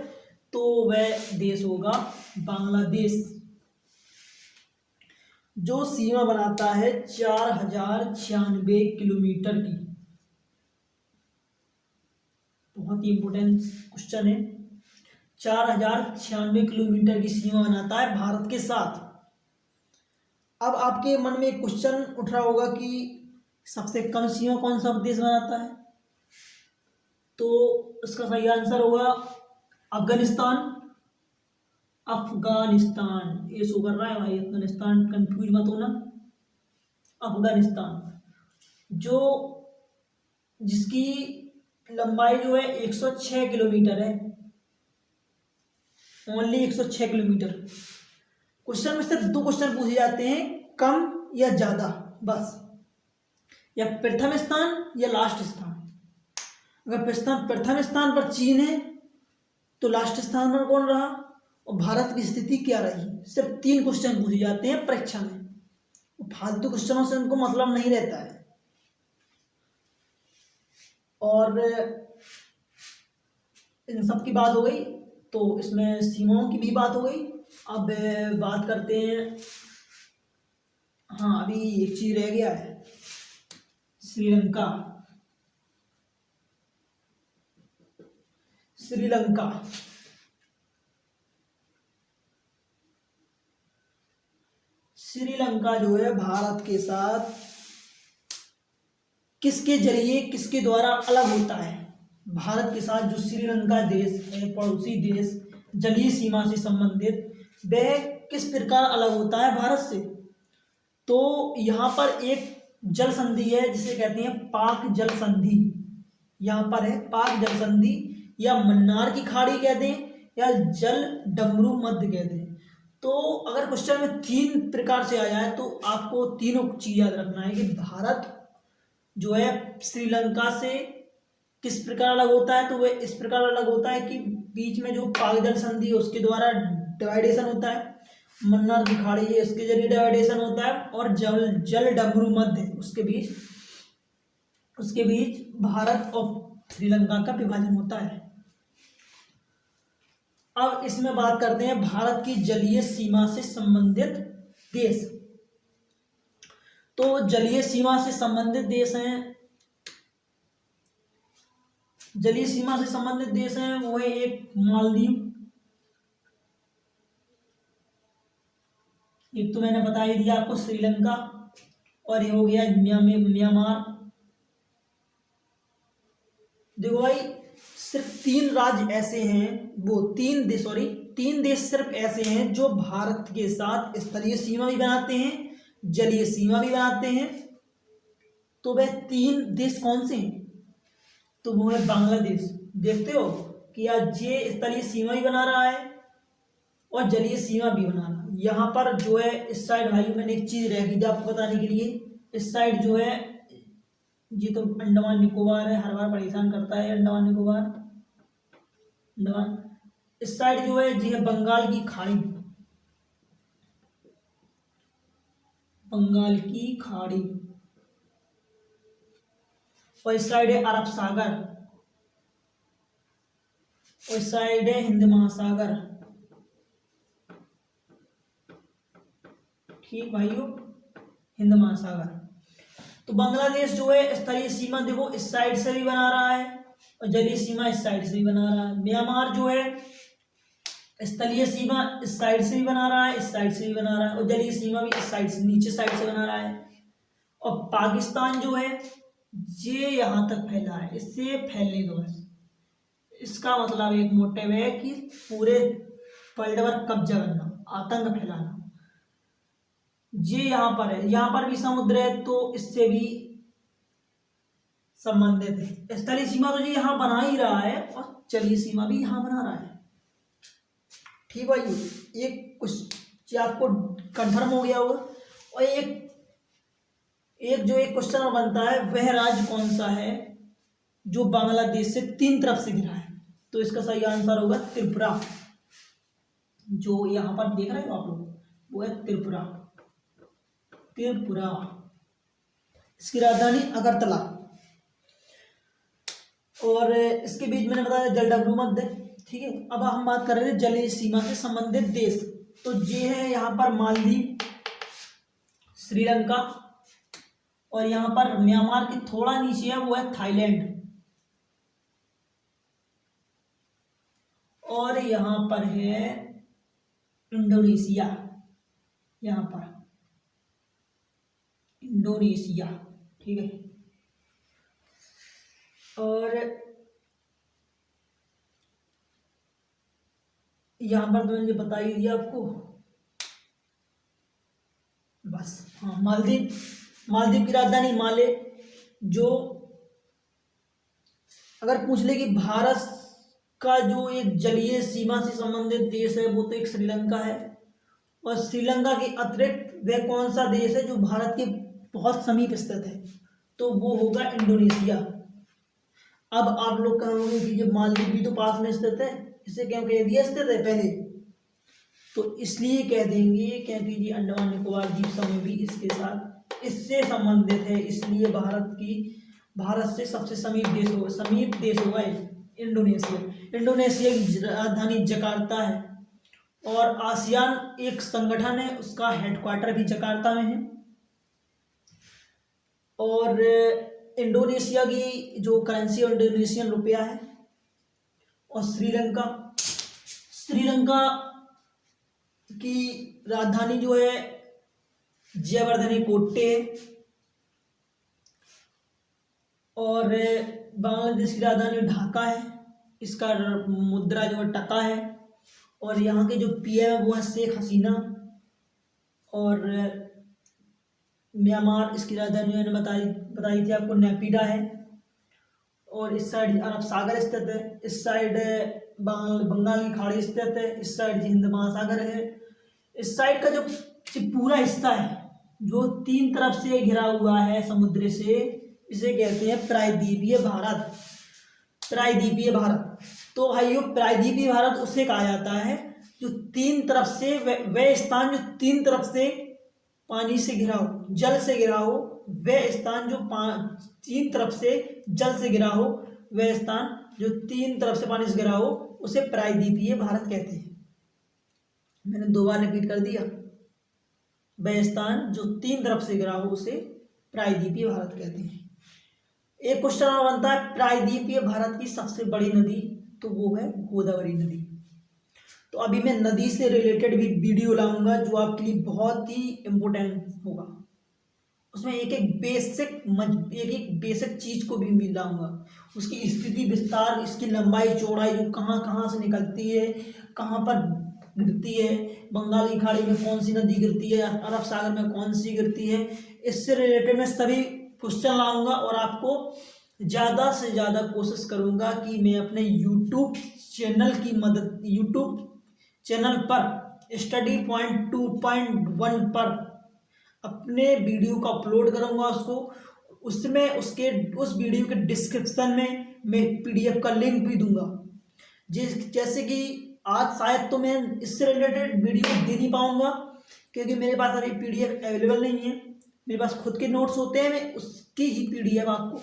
तो वह देश होगा बांग्लादेश, जो सीमा बनाता है 4096 किलोमीटर की। बहुत ही इंपोर्टेंट क्वेश्चन है। 4096 किलोमीटर की सीमा बनाता है भारत के साथ। अब आपके मन में एक क्वेश्चन उठ रहा होगा कि सबसे कम सीमा कौन सा देश बनाता है? तो इसका सही आंसर होगा अफगानिस्तान। अफगानिस्तान, ये शो कर रहा है भाई, अफगानिस्तान कंफ्यूज मत होना। अफगानिस्तान जो जिसकी लंबाई जो है 106 किलोमीटर है, ओनली 106 किलोमीटर। क्वेश्चन में सिर्फ दो क्वेश्चन पूछे जाते हैं, कम या ज्यादा, बस, या प्रथम स्थान या लास्ट स्थान। अगर प्रथम स्थान पर चीन है तो लास्ट स्थान पर कौन रहा और भारत की स्थिति क्या रही। सिर्फ 3 क्वेश्चन पूछे जाते हैं परीक्षा में, फालतू क्वेश्चनों से उनको मतलब नहीं रहता है। और इन सब की बात हो गई, तो इसमें सीमाओं की भी बात हो गई। अब बात करते हैं, हाँ अभी एक चीज रह गया है, श्रीलंका। श्रीलंका श्रीलंका जो है भारत के साथ किसके जरिए, किसके द्वारा अलग होता है? भारत के साथ जो श्रीलंका देश है, पड़ोसी देश, जलीय सीमा से संबंधित, वह किस प्रकार अलग होता है भारत से? तो यहाँ पर एक जल संधि है जिसे कहते हैं पाक जल संधि। यहाँ पर है पाक जल संधि, या मन्नार की खाड़ी कहते हैं, या जल डमरू मध्य कहते हैं। तो अगर क्वेश्चन में 3 प्रकार से आ जाए तो आपको तीनों चीज याद रखना है कि भारत जो है श्रीलंका से किस प्रकार अलग होता है। तो वह इस प्रकार अलग होता है कि बीच में जो पाक जल संधि है उसके द्वारा डिवाइडेशन होता है, मन्नार की खाड़ी है इसके जरिए डिवाइडेशन होता है, और जल डमरू मध्य उसके बीच भारत और श्रीलंका का विभाजन होता है। अब इसमें बात करते हैं भारत की जलीय सीमा से संबंधित देश। तो जलीय सीमा से संबंधित देश हैं, जलीय सीमा से संबंधित देश हैं वो है एक मालदीव, एक तो मैंने बता ही दिया आपको श्रीलंका, और ये हो गया म्यांमार। देखो भाई सिर्फ 3 राज्य ऐसे हैं, वो 3 देश सिर्फ ऐसे हैं जो भारत के साथ स्थलीय सीमा भी बनाते हैं, जलीय सीमा भी बनाते हैं। तो वह 3 देश कौन से हैं? तो वो है बांग्लादेश। देखते हो कि आज ये स्थलीय सीमा भी बना रहा है और जलीय सीमा भी बना रहा है। यहाँ पर जो है इस साइड भाई मैंने एक चीज रह गई थी आपको बताने के लिए, इस साइड जो है ये तो अंडमान निकोबार है, हर बार परेशान करता है अंडमान निकोबार, अंडमान। इस साइड जो है जी है बंगाल की खाड़ी, बंगाल की खाड़ी, और इस साइड है अरब सागर, और इस साइड है हिंद महासागर। ठीक भाइयों, हिंद महासागर। तो बांग्लादेश जो है स्थलीय सीमा देखो इस साइड से भी बना रहा है और जलीय सीमा इस साइड से भी बना रहा है। म्यांमार जो है स्थलीय सीमा इस साइड से भी बना रहा है, इस साइड से भी बना रहा है, और जलीय सीमा भी इस साइड से, नीचे साइड से बना रहा है। और पाकिस्तान जो है ये यहां तक फैला है, इससे फैलने दो बस। इसका मतलब एक मोटिव है कि पूरे वर्ल्ड पर कब्जा करना, आतंक फैलाना। ये यहाँ पर है, यहाँ पर भी समुद्र है तो इससे भी संबंधित है। स्थलीय सीमा तो ये यहाँ बना ही रहा है और जलीय सीमा भी यहाँ बना रहा है। ठीक भाई, एक कुछ ये आपको कंफर्म हो गया होगा। और एक क्वेश्चन बनता है, वह राज्य कौन सा है जो बांग्लादेश से 3 तरफ से घिरा है? तो इसका सही आंसर होगा त्रिपुरा। जो यहाँ पर देख रहे हो आप लोग, वो है त्रिपुरा। त्रिपुरा, इसकी राजधानी अगरतला। और इसके बीच मैंने बताया जलडब्लू मध्य, ठीक है। अब हम बात कर रहे थे जलीय सीमा से संबंधित देश, तो ये है यहाँ पर मालदीव, श्रीलंका, और यहाँ पर म्यांमार की थोड़ा नीचे है वो है थाईलैंड, और यहाँ पर है इंडोनेशिया। यहाँ पर इंडोनेशिया, ठीक है। और यहाँ पर तो मैंने बता ही दिया आपको बस। हाँ, मालदीव की राजधानी माले। जो अगर पूछ ले कि भारत का जो एक जलीय सीमा से संबंधित देश है वो तो एक श्रीलंका है, और श्रीलंका के अतिरिक्त वह कौन सा देश है जो भारत के बहुत समीप स्थित है? तो वो होगा इंडोनेशिया। अब आप लोग कहोगे कि जब मालदीव भी तो पास में स्थित है, इसे क्यों कह दिया स्थित है पहले? तो इसलिए कह देंगे क्योंकि ये अंडमान निकोबार द्वीप समूह भी इसके साथ इससे संबंधित है, इसलिए भारत से सबसे समीप देश होगा इंडोनेशिया। इंडोनेशिया की राजधानी जकार्ता है, और आसियान एक संगठन है, उसका हेडक्वार्टर भी जकार्ता में है। और इंडोनेशिया की जो करेंसी इंडोनेशियन रुपया है। और श्रीलंका की राजधानी जो है जयवर्धने कोट्टे है, और बांग्लादेश की राजधानी ढाका है, इसका मुद्रा जो है टका है, और यहाँ के जो पीएम है वो है शेख हसीना। और म्यांमार, इसकी राजधानी मैंने बताई थी आपको, नेपिडा है। और इस साइड अरब सागर स्थित है, इस साइड बंगाल की खाड़ी स्थित है, इस साइड हिंद महासागर है। इस साइड का जो पूरा हिस्सा है जो 3 तरफ से घिरा हुआ है समुद्र से, इसे कहते हैं प्रायद्वीपीय भारत। प्रायद्वीपीय भारत, तो भाइयों प्रायद्वीपीय भारत उसे कहा जाता है जो 3 तरफ से, वह स्थान जो 3 तरफ से पानी से घिरा हो, जल से घिरा हो, वह स्थान जो 3 तरफ से जल से घिरा हो, वह स्थान जो 3 तरफ से पानी से घिरा हो, उसे प्रायद्वीपीय भारत कहते हैं। मैंने 2 बार रिपीट कर दिया, वह स्थान जो 3 तरफ से घिरा हो उसे प्रायद्वीपीय भारत कहते हैं। एक क्वेश्चन और बनता है, प्रायद्वीपीय भारत की सबसे बड़ी नदी, तो वो है गोदावरी नदी। तो अभी मैं नदी से रिलेटेड भी वीडियो लाऊंगा जो आपके लिए बहुत ही इम्पोर्टेंट होगा। उसमें एक एक बेसिक चीज को भी मिलाऊंगा, उसकी स्थिति विस्तार, इसकी लंबाई चौड़ाई, जो कहाँ कहाँ से निकलती है, कहाँ पर गिरती है, बंगाल की खाड़ी में कौन सी नदी गिरती है, अरब सागर में कौन सी गिरती है, इससे रिलेटेड मैं सभी क्वेश्चन लाऊंगा। और आपको ज़्यादा से ज़्यादा कोशिश करूंगा कि मैं अपने यूट्यूब चैनल पर स्टडी पॉइंट 2.1 पर अपने वीडियो को अपलोड करूंगा उसको, उसमें उस वीडियो के डिस्क्रिप्शन में मैं PDF का लिंक भी दूंगा। जैसे कि आज शायद तो मैं इससे रिलेटेड वीडियो दे नहीं पाऊंगा क्योंकि मेरे पास अभी PDF अवेलेबल नहीं है, मेरे पास खुद के नोट्स होते हैं, मैं उसकी ही PDF आपको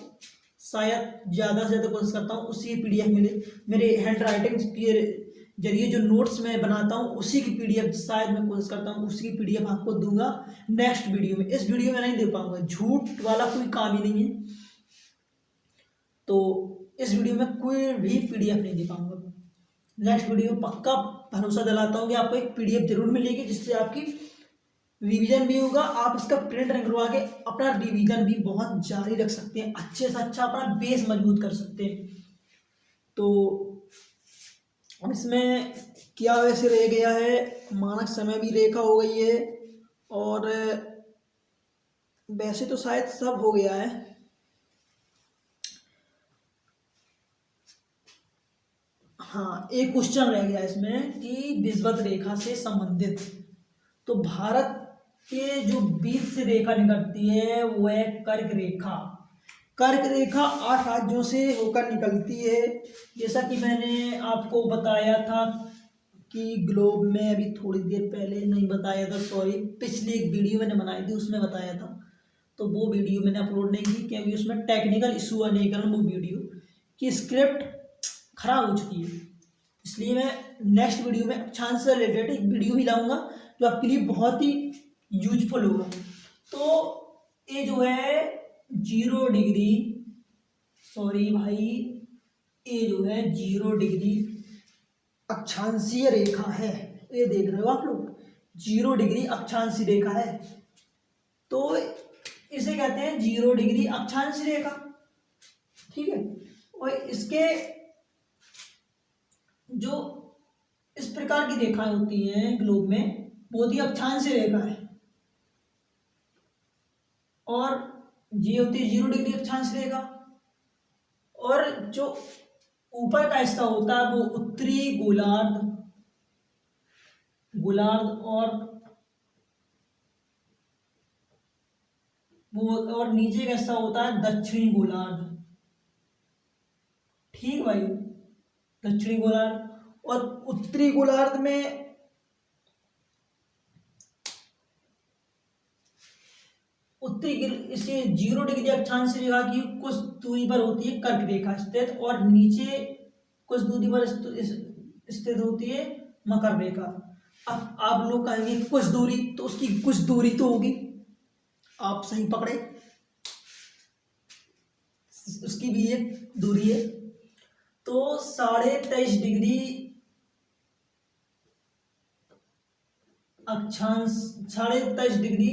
शायद ज़्यादा से ज़्यादा कोशिश करता हूँ उसी PDF मिले, मेरे हैंड राइटिंग के जरिए जो नोट्स मैं बनाता हूँ उसी की PDF शायद मैं कोशिश करता हूँ उसी की PDF आपको दूंगा नेक्स्ट वीडियो में। इस वीडियो में नहीं दे पाऊंगा, झूठ वाला कोई काम ही नहीं है, तो इस वीडियो में कोई भी PDF नहीं दे पाऊंगा। नेक्स्ट वीडियो में पक्का भरोसा दिलाता हूँ कि आपको एक PDF जरूर मिलेगी जिससे आपकी रिवीजन भी होगा, आप इसका प्रिंट निकलवा के अपना रिवीजन भी बहुत जारी रख सकते हैं, अच्छे से अच्छा अपना बेस मजबूत कर सकते हैं। तो अब इसमें क्या वैसे रह गया है, मानक समय भी रेखा हो गई है, और वैसे तो शायद सब हो गया है। हाँ, एक क्वेश्चन रह गया इसमें कि विषुवत रेखा से संबंधित, तो भारत के जो बीच से रेखा निकलती है वो है कर्क रेखा। कर्क रेखा 8 राज्यों से होकर निकलती है। जैसा कि मैंने आपको बताया था कि ग्लोब में अभी थोड़ी देर पहले नहीं बताया था, सॉरी, पिछली एक वीडियो मैंने बनाई थी उसमें बताया था, तो वो वीडियो मैंने अपलोड नहीं की क्योंकि उसमें टेक्निकल इशू आने के कारण वो वीडियो की स्क्रिप्ट खराब हो चुकी है। इसलिए मैं नेक्स्ट वीडियो में अक्षांश से रिलेटेड एक वीडियो भी लाऊंगा जो आपके लिए बहुत ही यूजफुल होगा। तो ये जो है 0 डिग्री, सॉरी भाई, ये जो है 0 डिग्री अक्षांशीय रेखा है। ये देख रहे हो आप लोग, 0 डिग्री अक्षांशीय रेखा है, तो इसे कहते हैं 0 डिग्री अक्षांशीय रेखा। ठीक है, और इसके जो इस प्रकार की रेखाएं होती हैं ग्लोब में, बहुत ही अक्षांशीय रेखा है, और ये होती है 0 डिग्री अक्षांशीय रेखा। और जो ऊपर का हिस्सा होता है वो उत्तरी गोलार्ध, और वो, और नीचे का हिस्सा होता है दक्षिणी गोलार्ध। ठीक भाई, दक्षिणी गोलार्ध। और उत्तरी गोलार्ध में इसे 0 डिग्री अक्षांश रेखा की कुछ दूरी पर होती है कर्क रेखा स्थित, और नीचे कुछ दूरी पर स्थित होती है मकर रेखा। अब आप लोग कहेंगे कुछ दूरी, तो उसकी कुछ दूरी तो होगी, आप सही पकड़े, उसकी भी एक दूरी है। तो 23.5 डिग्री अक्षांश, 23.5 डिग्री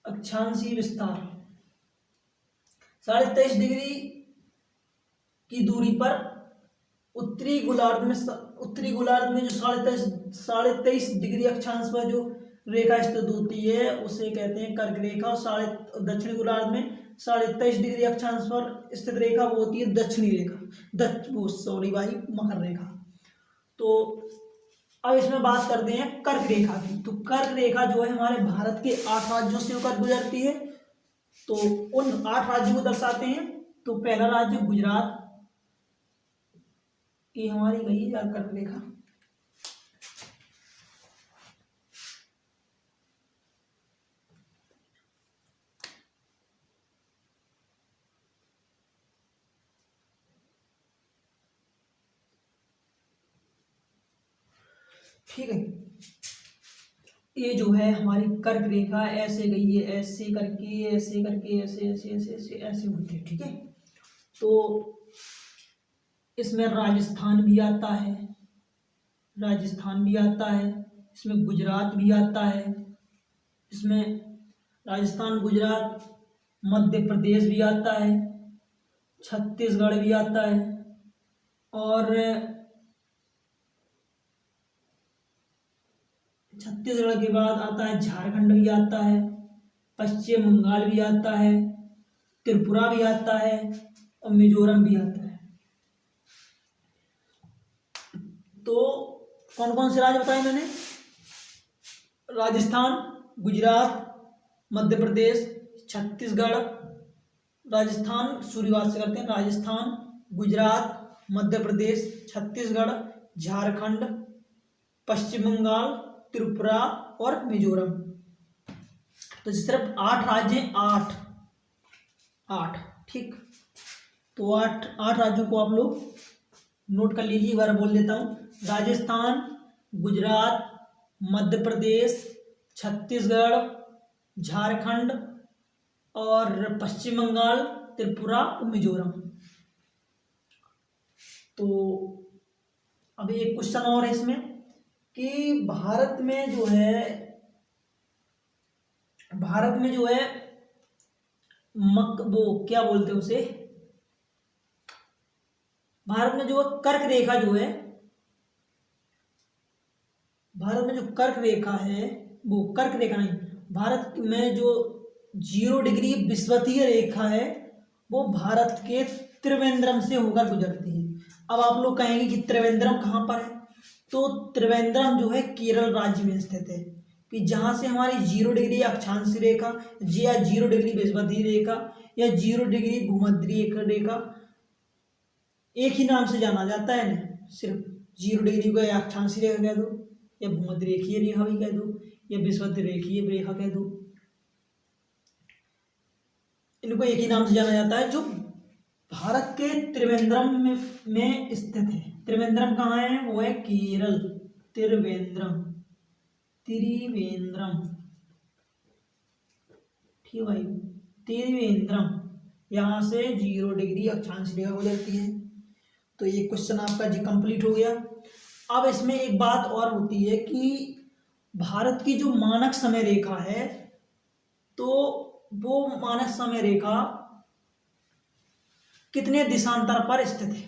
अक्षांशीय विस्तार, 23.5 डिग्री की दूरी पर उत्तरी गोलार्ध में जो 23.5 डिग्री अक्षांश पर जो रेखा स्थित होती है उसे कहते हैं कर्क रेखा। और दक्षिणी गोलार्ध में 23.5 डिग्री अक्षांश पर स्थित रेखा वो होती है दक्षिणी रेखा, सॉरी भाई, मकर रेखा। तो अब इसमें बात करते हैं कर्क रेखा की। तो कर्क रेखा जो है हमारे भारत के 8 राज्यों से होकर गुजरती है। तो उन 8 राज्यों को दर्शाते हैं। तो पहला राज्य गुजरात, ये हमारी गई कर्क रेखा। ठीक है, ये जो है हमारी कर्क रेखा ऐसे गई है, ऐसे करके, ऐसे करके, ऐसे ऐसे ऐसे ऐसे ऐसे होती है। ठीक है, तो इसमें राजस्थान भी आता है, इसमें गुजरात भी आता है, इसमें राजस्थान, गुजरात, मध्य प्रदेश भी आता है, छत्तीसगढ़ भी आता है, और छत्तीसगढ़ के बाद आता है झारखंड भी आता है, पश्चिम बंगाल भी आता है, त्रिपुरा भी आता है, और मिजोरम भी आता है। तो कौन कौन से राज्य बताए मैंने? राजस्थान, गुजरात, मध्य प्रदेश, छत्तीसगढ़। राजस्थान शुरुआत से करते हैं। राजस्थान, गुजरात, मध्य प्रदेश, छत्तीसगढ़, झारखंड, पश्चिम बंगाल, त्रिपुरा और मिजोरम। तो जिस तरफ 8 राज्य, 8, ठीक। तो 8 राज्यों को आप लोग नोट कर लीजिए, एक बार बोल देता हूँ। राजस्थान, गुजरात, मध्य प्रदेश, छत्तीसगढ़, झारखंड और पश्चिम बंगाल, त्रिपुरा और मिजोरम। तो अभी एक क्वेश्चन और है इसमें कि भारत में जो है वो क्या बोलते हैं उसे, भारत में जो कर्क रेखा जो है, भारत में जो कर्क रेखा है, वो कर्क रेखा नहीं, भारत में जो 0 डिग्री विषुवतीय रेखा है वो भारत के त्रिवेंद्रम से होकर गुजरती है। अब आप लोग कहेंगे कि त्रिवेंद्रम कहाँ पर है? तो त्रिवेंद्रम जो है केरल राज्य में स्थित है, कि जहाँ से हमारी 0 डिग्री अक्षांश रेखा या 0 डिग्री विषुवतीय रेखा या 0 डिग्री भूमध्य रेखा एक ही नाम से जाना जाता है ना, सिर्फ 0 डिग्री को या अक्षांश रेखा कह दो या भूमध्य रेखीय रेखा भी कह दो या विषुवतीय रेखीय रेखा कह दो, इनको एक ही नाम से जाना जाता है, जो भारत के त्रिवेंद्रम में स्थित है। त्रिवेंद्रम कहाँ है? वो है केरल। त्रिवेंद्रम, त्रिवेंद्रम, ठीक है भाई, त्रिवेंद्रम, यहाँ से 0 डिग्री अक्षांश रेखा गुजरती है। तो ये क्वेश्चन आपका जी कंप्लीट हो गया। अब इसमें एक बात और होती है कि भारत की जो मानक समय रेखा है, तो वो मानक समय रेखा कितने देशांतर पर स्थित है?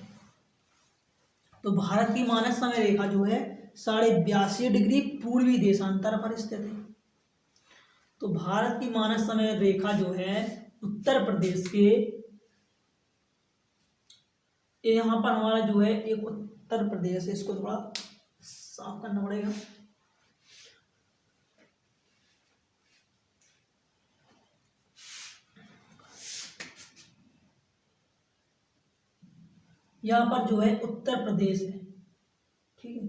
तो भारत की मानक समय रेखा जो है 82.5 डिग्री पूर्वी देशांतर पर स्थित है। तो भारत की मानक समय रेखा जो है उत्तर प्रदेश के, यहाँ पर हमारा जो है एक उत्तर प्रदेश है, इसको थोड़ा साफ करना पड़ेगा। यहाँ पर जो है उत्तर प्रदेश है, ठीक है,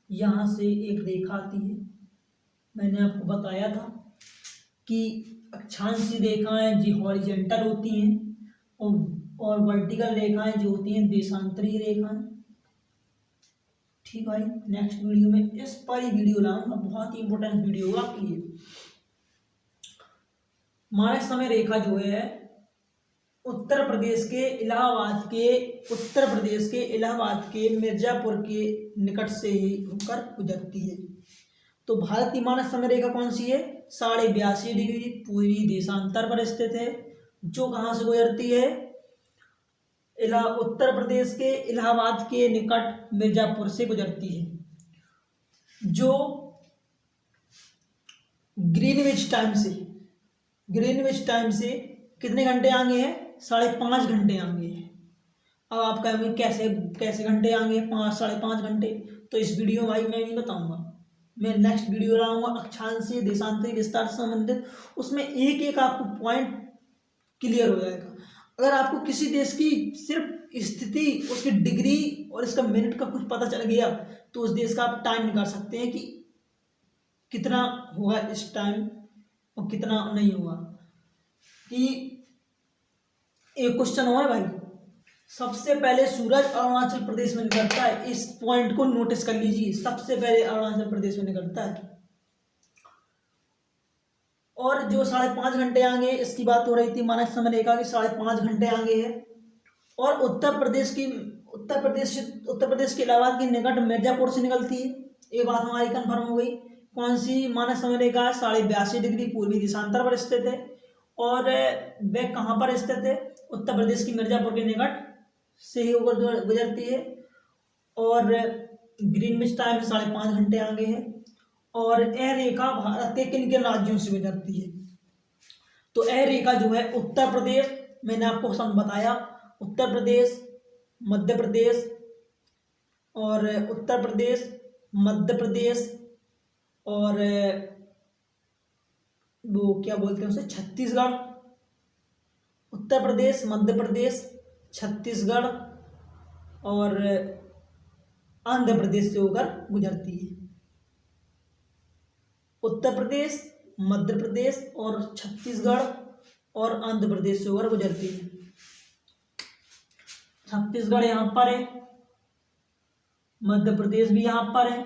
यहाँ से एक रेखा आती है। मैंने आपको बताया था कि अक्षांशीय रेखाएं जी हॉरिजेंटल होती हैं और वर्टिकल रेखाएं जो होती हैं देशांतरीय रेखाएं। ठीक भाई, नेक्स्ट वीडियो में इस पर ही वीडियो लाऊंगा, बहुत ही इंपॉर्टेंट वीडियो होगा आपके लिए। मानक समय रेखा जो है उत्तर प्रदेश इलाहाबाद के मिर्जापुर के निकट से ही होकर गुजरती है। तो भारत की मानक समय रेखा कौन सी है? 82.5 डिग्री पूर्वी देशांतर पर स्थित है, जो कहाँ से गुजरती है? उत्तर प्रदेश के इलाहाबाद के निकट मिर्जापुर से गुजरती है, जो ग्रीनविच टाइम से कितने घंटे आगे है? 5.5 घंटे आगे है। अब आप कहेंगे कैसे घंटे आगे? 5-5.5 घंटे। तो इस वीडियो में भाई मैं नहीं बताऊंगा, मैं नेक्स्ट वीडियो लाऊंगा अक्षांशीय देशांतरीय विस्तार से संबंधित, उसमें एक एक आपको पॉइंट क्लियर हो जाएगा। अगर आपको किसी देश की सिर्फ स्थिति, उसकी डिग्री और इसका मिनट का कुछ पता चल गया, तो उस देश का आप टाइम निकाल सकते हैं कि कितना होगा इस टाइम और कितना नहीं होगा। कि एक क्वेश्चन और है भाई, सबसे पहले सूरज अरुणाचल प्रदेश में निकलता है, इस पॉइंट को नोटिस कर लीजिए, सबसे पहले अरुणाचल प्रदेश में निकलता है। और जो 5.5 घंटे आगे, इसकी बात हो रही थी मानक समय रेखा की, 5.5 घंटे आगे है। और उत्तर प्रदेश के इलाहाबाद के निकट मिर्जापुर से निकलती है। ये बात हमारी कंफर्म हो गई। कौन सी मानक समय रेखा? 82.5 डिग्री पूर्वी देशांतर पर स्थित है। और वह कहाँ पर स्थित है? उत्तर प्रदेश की मिर्जापुर के निकट से ही होकर गुजरती है। और ग्रीनविच टाइम से 5.5 घंटे आगे है। और यह रेखा भारत के किन किन राज्यों से गुजरती है? तो यह रेखा जो है उत्तर प्रदेश, मैंने आपको बताया, उत्तर प्रदेश, मध्य प्रदेश और उत्तर प्रदेश, मध्य प्रदेश और वो क्या बोलते हैं उसे, छत्तीसगढ़, उत्तर प्रदेश, मध्य प्रदेश, छत्तीसगढ़ और आंध्र प्रदेश से होकर गुजरती है। उत्तर प्रदेश, मध्य प्रदेश और छत्तीसगढ़ और आंध्र प्रदेश से होकर गुजरती है। छत्तीसगढ़ यहाँ पर है, मध्य प्रदेश भी यहाँ पर है,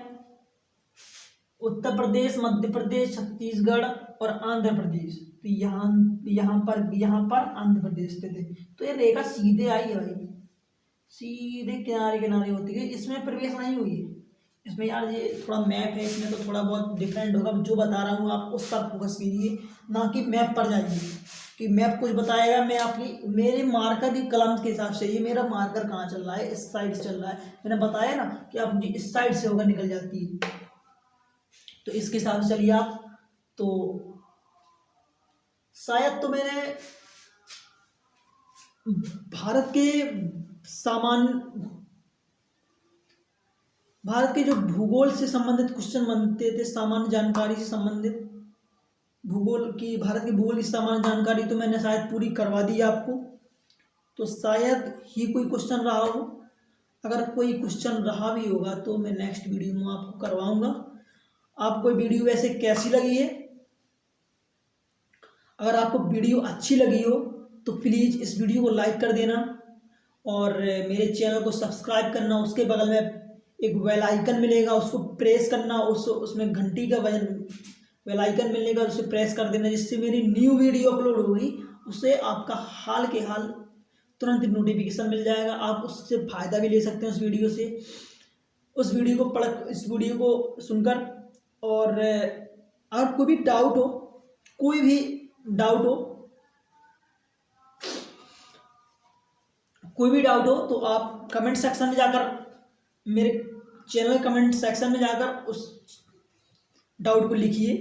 उत्तर प्रदेश, मध्य प्रदेश, छत्तीसगढ़ और आंध्र प्रदेश, तो यहाँ पर आंध्र प्रदेश स्थित है। तो ये रेखा सीधे आई है भाई, सीधे किनारे किनारे होती है, इसमें प्रवेश नहीं हुई है। इसमें यार ये थोड़ा मैप है, इसमें तो थोड़ा बहुत डिफरेंट होगा, जो बता रहा हूँ आप उस पर फोकस कीजिए, ना कि मैप पर जाइए, कि मैप कुछ बताएगा, मैं आपकी मेरे मार्कर की कलम के हिसाब से, ये मेरा मार्कर कहाँ चल रहा है, इस साइड से चल रहा है, मैंने बताया ना कि आप इस साइड से होकर निकल जाती है, तो इसके हिसाब से चलिए आप। तो शायद तो मैंने भारत के जो भूगोल से संबंधित क्वेश्चन बनते थे, सामान्य जानकारी से संबंधित भूगोल की, भारत की भूगोल की सामान्य जानकारी तो मैंने शायद पूरी करवा दी आपको। तो शायद ही कोई क्वेश्चन रहा हो, अगर कोई क्वेश्चन रहा भी होगा तो मैं नेक्स्ट वीडियो में आपको करवाऊंगा। आपको वीडियो वैसे कैसी लगी है? अगर आपको वीडियो अच्छी लगी हो तो प्लीज़ इस वीडियो को लाइक कर देना और मेरे चैनल को सब्सक्राइब करना। उसके बगल में एक बेल आइकन मिलेगा, उसको प्रेस करना, उसमें घंटी का वजन बेल आइकन मिलने का उसे प्रेस कर देना, जिससे मेरी न्यू वीडियो अपलोड होगी उससे आपका हाल के हाल तुरंत नोटिफिकेशन मिल जाएगा। आप उससे फ़ायदा भी ले सकते हैं उस वीडियो से, उस वीडियो को सुनकर। और अगर कोई भी डाउट हो, कोई भी डाउट हो, कोई भी डाउट हो तो आप कमेंट सेक्शन में जाकर, मेरे चैनल कमेंट सेक्शन में जाकर उस डाउट को लिखिए।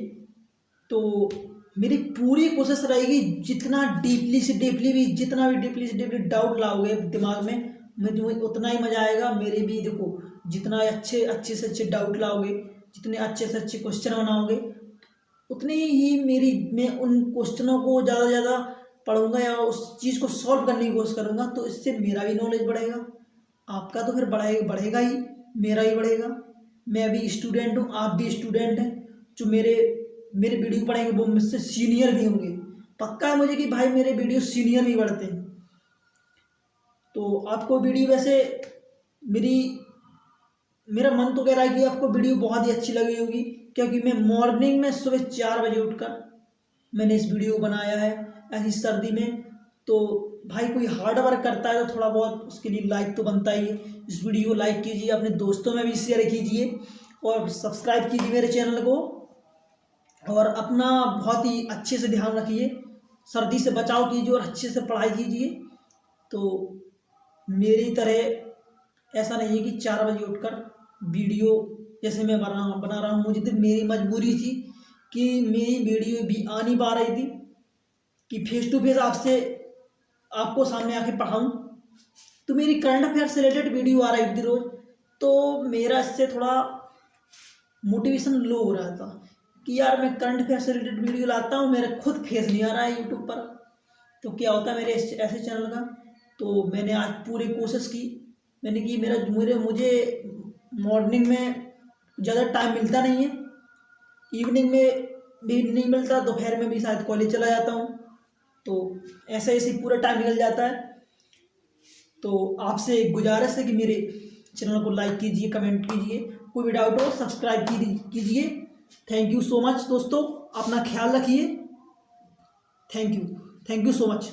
तो मेरी पूरी कोशिश रहेगी जितना डीपली से डीपली भी, जितना भी डीपली से डीपली डाउट लाओगे दिमाग में, मुझे उतना ही मज़ा आएगा। मेरे भी देखो, जितना अच्छे से अच्छे डाउट लाओगे, जितने अच्छे से अच्छे क्वेश्चन बनाओगे, उतनी ही मैं उन क्वेश्चनों को ज़्यादा से ज़्यादा पढ़ूंगा या उस चीज़ को सॉल्व करने की कोशिश करूँगा। तो इससे मेरा भी नॉलेज बढ़ेगा, आपका तो फिर बढ़ेगा ही, मेरा ही बढ़ेगा। मैं भी स्टूडेंट हूँ, आप भी स्टूडेंट हैं। जो मेरे वीडियो पढ़ेंगे वो मुझसे सीनियर भी होंगे। पक्का है मुझे कि भाई मेरे वीडियो सीनियर भी बढ़ते हैं। तो आपको वीडियो वैसे मेरा मन तो कह रहा है कि आपको वीडियो बहुत ही अच्छी लगी होगी, क्योंकि मैं मॉर्निंग में सुबह 4 बजे उठकर मैंने इस वीडियो को बनाया है ऐसी सर्दी में। तो भाई कोई हार्ड वर्क करता है तो थोड़ा बहुत उसके लिए लाइक तो बनता ही है। इस वीडियो को लाइक कीजिए, अपने दोस्तों में भी शेयर कीजिए और सब्सक्राइब कीजिए मेरे चैनल को। और अपना बहुत ही अच्छे से ध्यान रखिए, सर्दी से बचाव कीजिए और अच्छे से पढ़ाई कीजिए। तो मेरी तरह ऐसा नहीं है कि 4 बजे उठकर वीडियो जैसे मैं बना रहा हूँ। मुझे तो मेरी मजबूरी थी कि मेरी वीडियो भी आ नहीं पा रही थी कि फेस टू फेस आपको सामने आके पढ़ाऊँ। तो मेरी करंट अफेयर से रिलेटेड वीडियो आ रही थी रोज़, तो मेरा इससे थोड़ा मोटिवेशन लो हो रहा था कि यार मैं करंट अफेयर से रिलेटेड वीडियो लाता हूँ, मेरा खुद फेस नहीं आ रहा है यूट्यूब पर। तो क्या होता है मेरे ऐसे चैनल का। तो मैंने आज पूरी कोशिश की, मैंने कि मुझे मॉर्निंग में ज़्यादा टाइम मिलता नहीं है, इवनिंग में भी नहीं मिलता, दोपहर में भी शायद कॉलेज चला जाता हूँ, तो ऐसे ऐसे पूरा टाइम निकल जाता है। तो आपसे एक गुजारिश है कि मेरे चैनल को लाइक कीजिए, कमेंट कीजिए, कोई भी डाउट हो सब्सक्राइब कीजिए। थैंक यू सो मच दोस्तों, अपना ख्याल रखिए। Thank you so much.